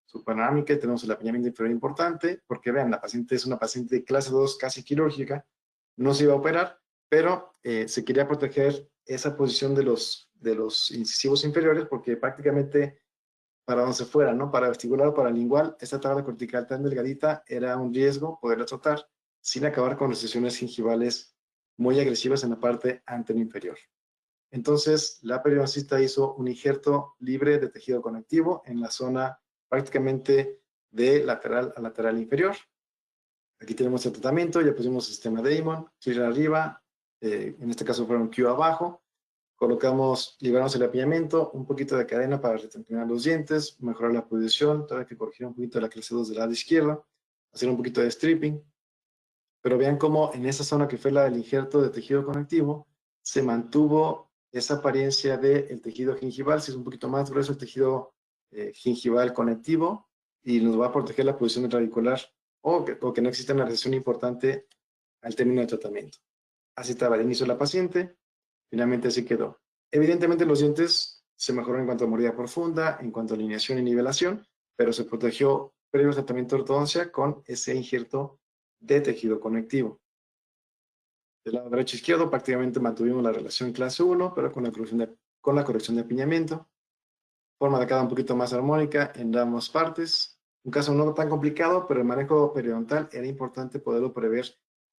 Su panorámica y tenemos el apiñamiento inferior importante, porque vean, la paciente es una paciente de clase 2 casi quirúrgica, no se iba a operar, pero se quería proteger esa posición de los incisivos inferiores, porque prácticamente para donde se fuera, ¿no? Para vestibular o para lingual, esta tabla cortical tan delgadita era un riesgo poderla tratar sin acabar con recesiones gingivales muy agresivas en la parte anterior inferior. Entonces, la periodoncista hizo un injerto libre de tejido conectivo en la zona prácticamente de lateral a lateral inferior. Aquí tenemos el tratamiento, ya pusimos el sistema Damon, Clear arriba, en este caso fueron Q abajo. Liberamos el apiñamiento, un poquito de cadena para retencionar los dientes, mejorar la posición, todavía que corregir un poquito la clase 2 del lado izquierdo, hacer un poquito de stripping. Pero vean cómo en esa zona que fue la del injerto de tejido conectivo, se mantuvo esa apariencia del tejido gingival, si es un poquito más grueso el tejido gingival conectivo, y nos va a proteger la posición radicular o que no exista una recesión importante al término del tratamiento. Así estaba al inicio de la paciente, finalmente así quedó. Evidentemente los dientes se mejoraron en cuanto a mordida profunda, en cuanto a alineación y nivelación, pero se protegió previo al tratamiento de ortodoncia con ese injerto de tejido conectivo. Del lado derecho e izquierdo prácticamente mantuvimos la relación clase 1, pero con la corrección de apiñamiento. Forma de cada un poquito más armónica en ambas partes. Un caso no tan complicado, pero el manejo periodontal era importante poderlo prever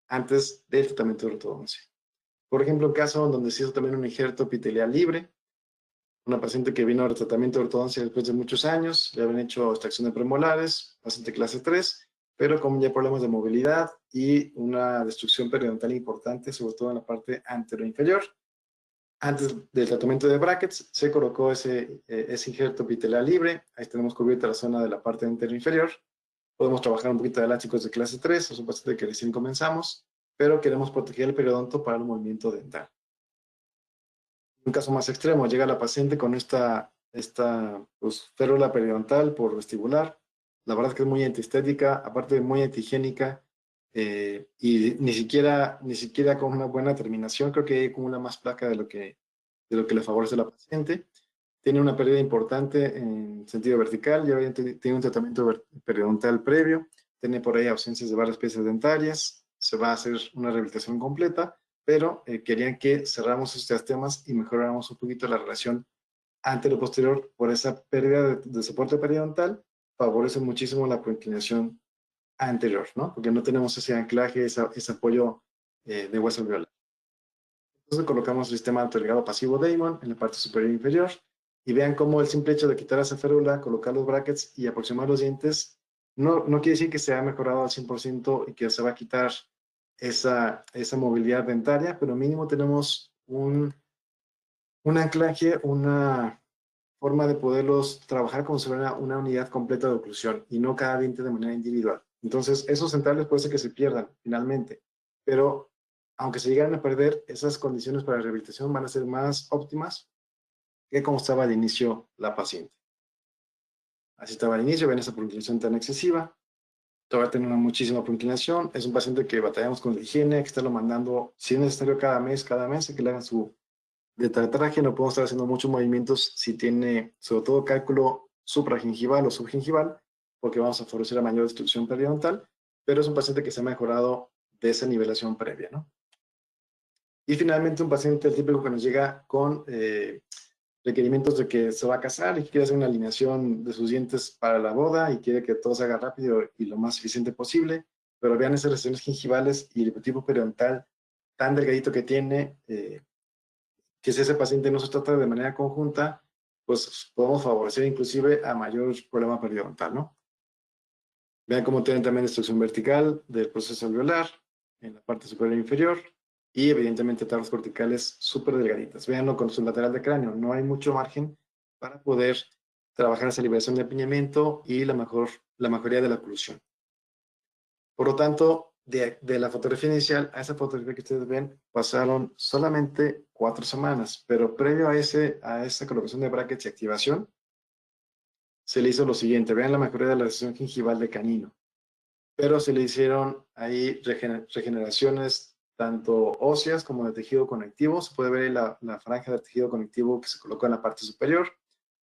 antes del tratamiento de ortodoncia. Por ejemplo, un caso donde se hizo también un injerto epitelial libre, una paciente que vino al tratamiento de ortodoncia después de muchos años, le habían hecho extracción de premolares, paciente clase 3, pero con ya problemas de movilidad y una destrucción periodontal importante, sobre todo en la parte anteroinferior. Antes del tratamiento de brackets, se colocó ese injerto epitelial libre. Ahí tenemos cubierta la zona de la parte anteroinferior. Podemos trabajar un poquito de elásticos de clase 3, es un paciente que recién comenzamos, pero queremos proteger el periodonto para el movimiento dental. Un caso más extremo, llega la paciente con esta pues, férula periodontal por vestibular. La verdad es que es muy antiestética, aparte de muy antihigiénica, y ni siquiera con una buena terminación. Creo que acumula más placa de lo que le favorece a la paciente. Tiene una pérdida importante en sentido vertical, ya tiene un tratamiento periodontal previo, tiene por ahí ausencias de varias piezas dentarias, se va a hacer una rehabilitación completa, pero querían que cerramos estos temas y mejoráramos un poquito la relación antero-posterior por esa pérdida de soporte periodontal, favorece muchísimo la proinclinación anterior, ¿no? Porque no tenemos ese anclaje, ese apoyo de hueso alveolar. Entonces colocamos el sistema autoligado pasivo Damon en la parte superior e inferior, y vean cómo el simple hecho de quitar esa férula, colocar los brackets y aproximar los dientes, no quiere decir que se ha mejorado al 100% y que se va a quitar esa movilidad dentaria, pero mínimo tenemos un anclaje, una forma de poderlos trabajar como si fuera una unidad completa de oclusión y no cada diente de manera individual. Entonces, esos centrales puede ser que se pierdan finalmente, pero aunque se llegaran a perder, esas condiciones para la rehabilitación van a ser más óptimas que como estaba al inicio la paciente. Así estaba al inicio, ven esa proinclinación tan excesiva. Todavía tiene una muchísima proinclinación. Es un paciente que batallamos con la higiene, que estarlo mandando, si es necesario, cada mes, que le hagan su detartraje. No podemos estar haciendo muchos movimientos si tiene, sobre todo, cálculo supragingival o subgingival, porque vamos a favorecer la mayor destrucción periodontal, pero es un paciente que se ha mejorado de esa nivelación previa, ¿no? Y finalmente un paciente típico que nos llega con requerimientos de que se va a casar y quiere hacer una alineación de sus dientes para la boda y quiere que todo se haga rápido y lo más eficiente posible, pero vean esas lesiones gingivales y el tipo periodontal tan delgadito que tiene, que si ese paciente no se trata de manera conjunta, pues podemos favorecer inclusive a mayor problema periodontal, ¿no? Vean cómo tienen también destrucción vertical del proceso alveolar en la parte superior e inferior y evidentemente tablas corticales súper delgaditas. Veanlo con su lateral de cráneo, no hay mucho margen para poder trabajar esa liberación de apiñamiento y la mejoría de la oclusión. Por lo tanto, de la fotografía inicial a esa fotografía que ustedes ven, pasaron solamente 4 semanas, pero previo a esa colocación de brackets y activación, se le hizo lo siguiente. Vean la mejoría de la lesión gingival de canino, pero se le hicieron ahí regeneraciones tanto óseas como de tejido conectivo. Se puede ver la franja de tejido conectivo que se colocó en la parte superior.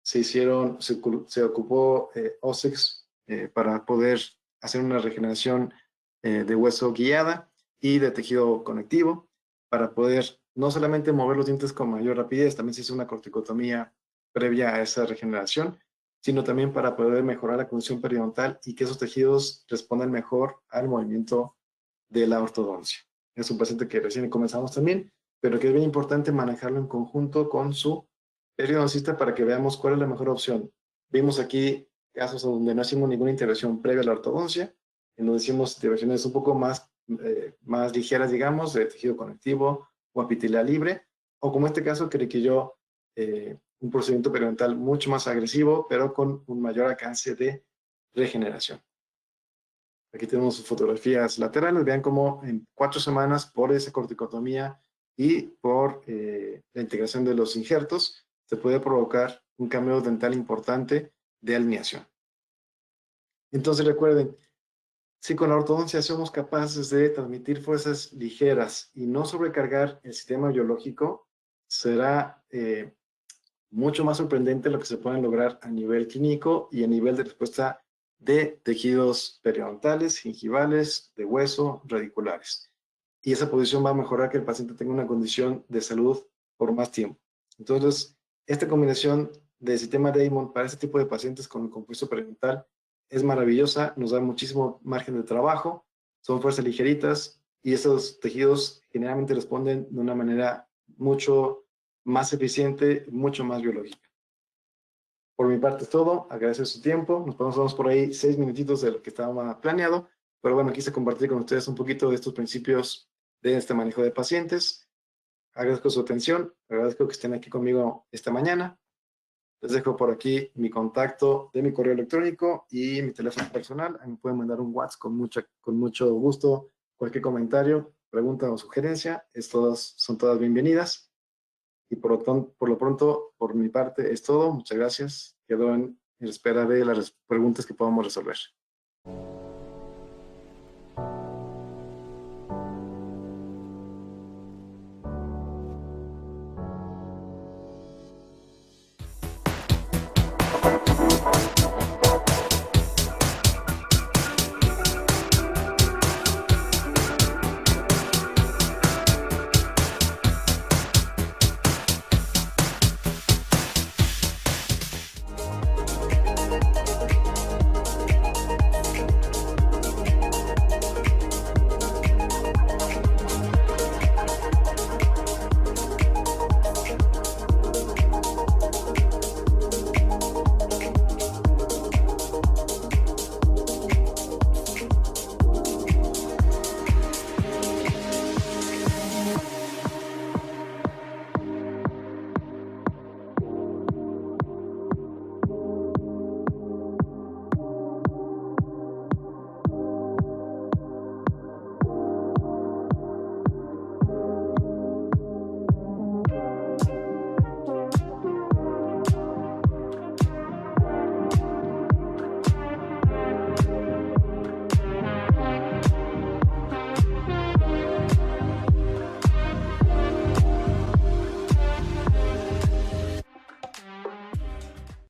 Se ocupó OSEX para poder hacer una regeneración de hueso guiada y de tejido conectivo para poder no solamente mover los dientes con mayor rapidez, también se hizo una corticotomía previa a esa regeneración, sino también para poder mejorar la condición periodontal y que esos tejidos respondan mejor al movimiento de la ortodoncia. Es un paciente que recién comenzamos también, pero que es bien importante manejarlo en conjunto con su periodoncista para que veamos cuál es la mejor opción. Vimos aquí casos donde no hicimos ninguna intervención previa a la ortodoncia, en donde hicimos intervenciones un poco más ligeras, digamos, de tejido conectivo o epitelial libre, o como este caso que requirió un procedimiento periodontal mucho más agresivo, pero con un mayor alcance de regeneración. Aquí tenemos sus fotografías laterales. Vean cómo en 4 semanas, por esa corticotomía y por la integración de los injertos, se puede provocar un cambio dental importante de alineación. Entonces recuerden, si con la ortodoncia somos capaces de transmitir fuerzas ligeras y no sobrecargar el sistema biológico, será mucho más sorprendente lo que se puede lograr a nivel clínico y a nivel de respuesta de tejidos periodontales, gingivales, de hueso, radiculares. Y esa posición va a mejorar que el paciente tenga una condición de salud por más tiempo. Entonces, esta combinación de sistema Damon para este tipo de pacientes con el compuesto periodontal es maravillosa, nos da muchísimo margen de trabajo, son fuerzas ligeritas y esos tejidos generalmente responden de una manera mucho más eficiente, mucho más biológica. Por mi parte es todo, agradezco su tiempo, nos pasamos por ahí 6 minutitos de lo que estaba planeado, pero bueno, quise compartir con ustedes un poquito de estos principios de este manejo de pacientes. Agradezco su atención, agradezco que estén aquí conmigo esta mañana. Les dejo por aquí mi contacto de mi correo electrónico y mi teléfono personal. Ahí me pueden mandar un WhatsApp con mucho gusto. Cualquier comentario, pregunta o sugerencia, son todas bienvenidas. Y por lo pronto, por mi parte, es todo. Muchas gracias. Quedo en espera de las preguntas que podamos resolver.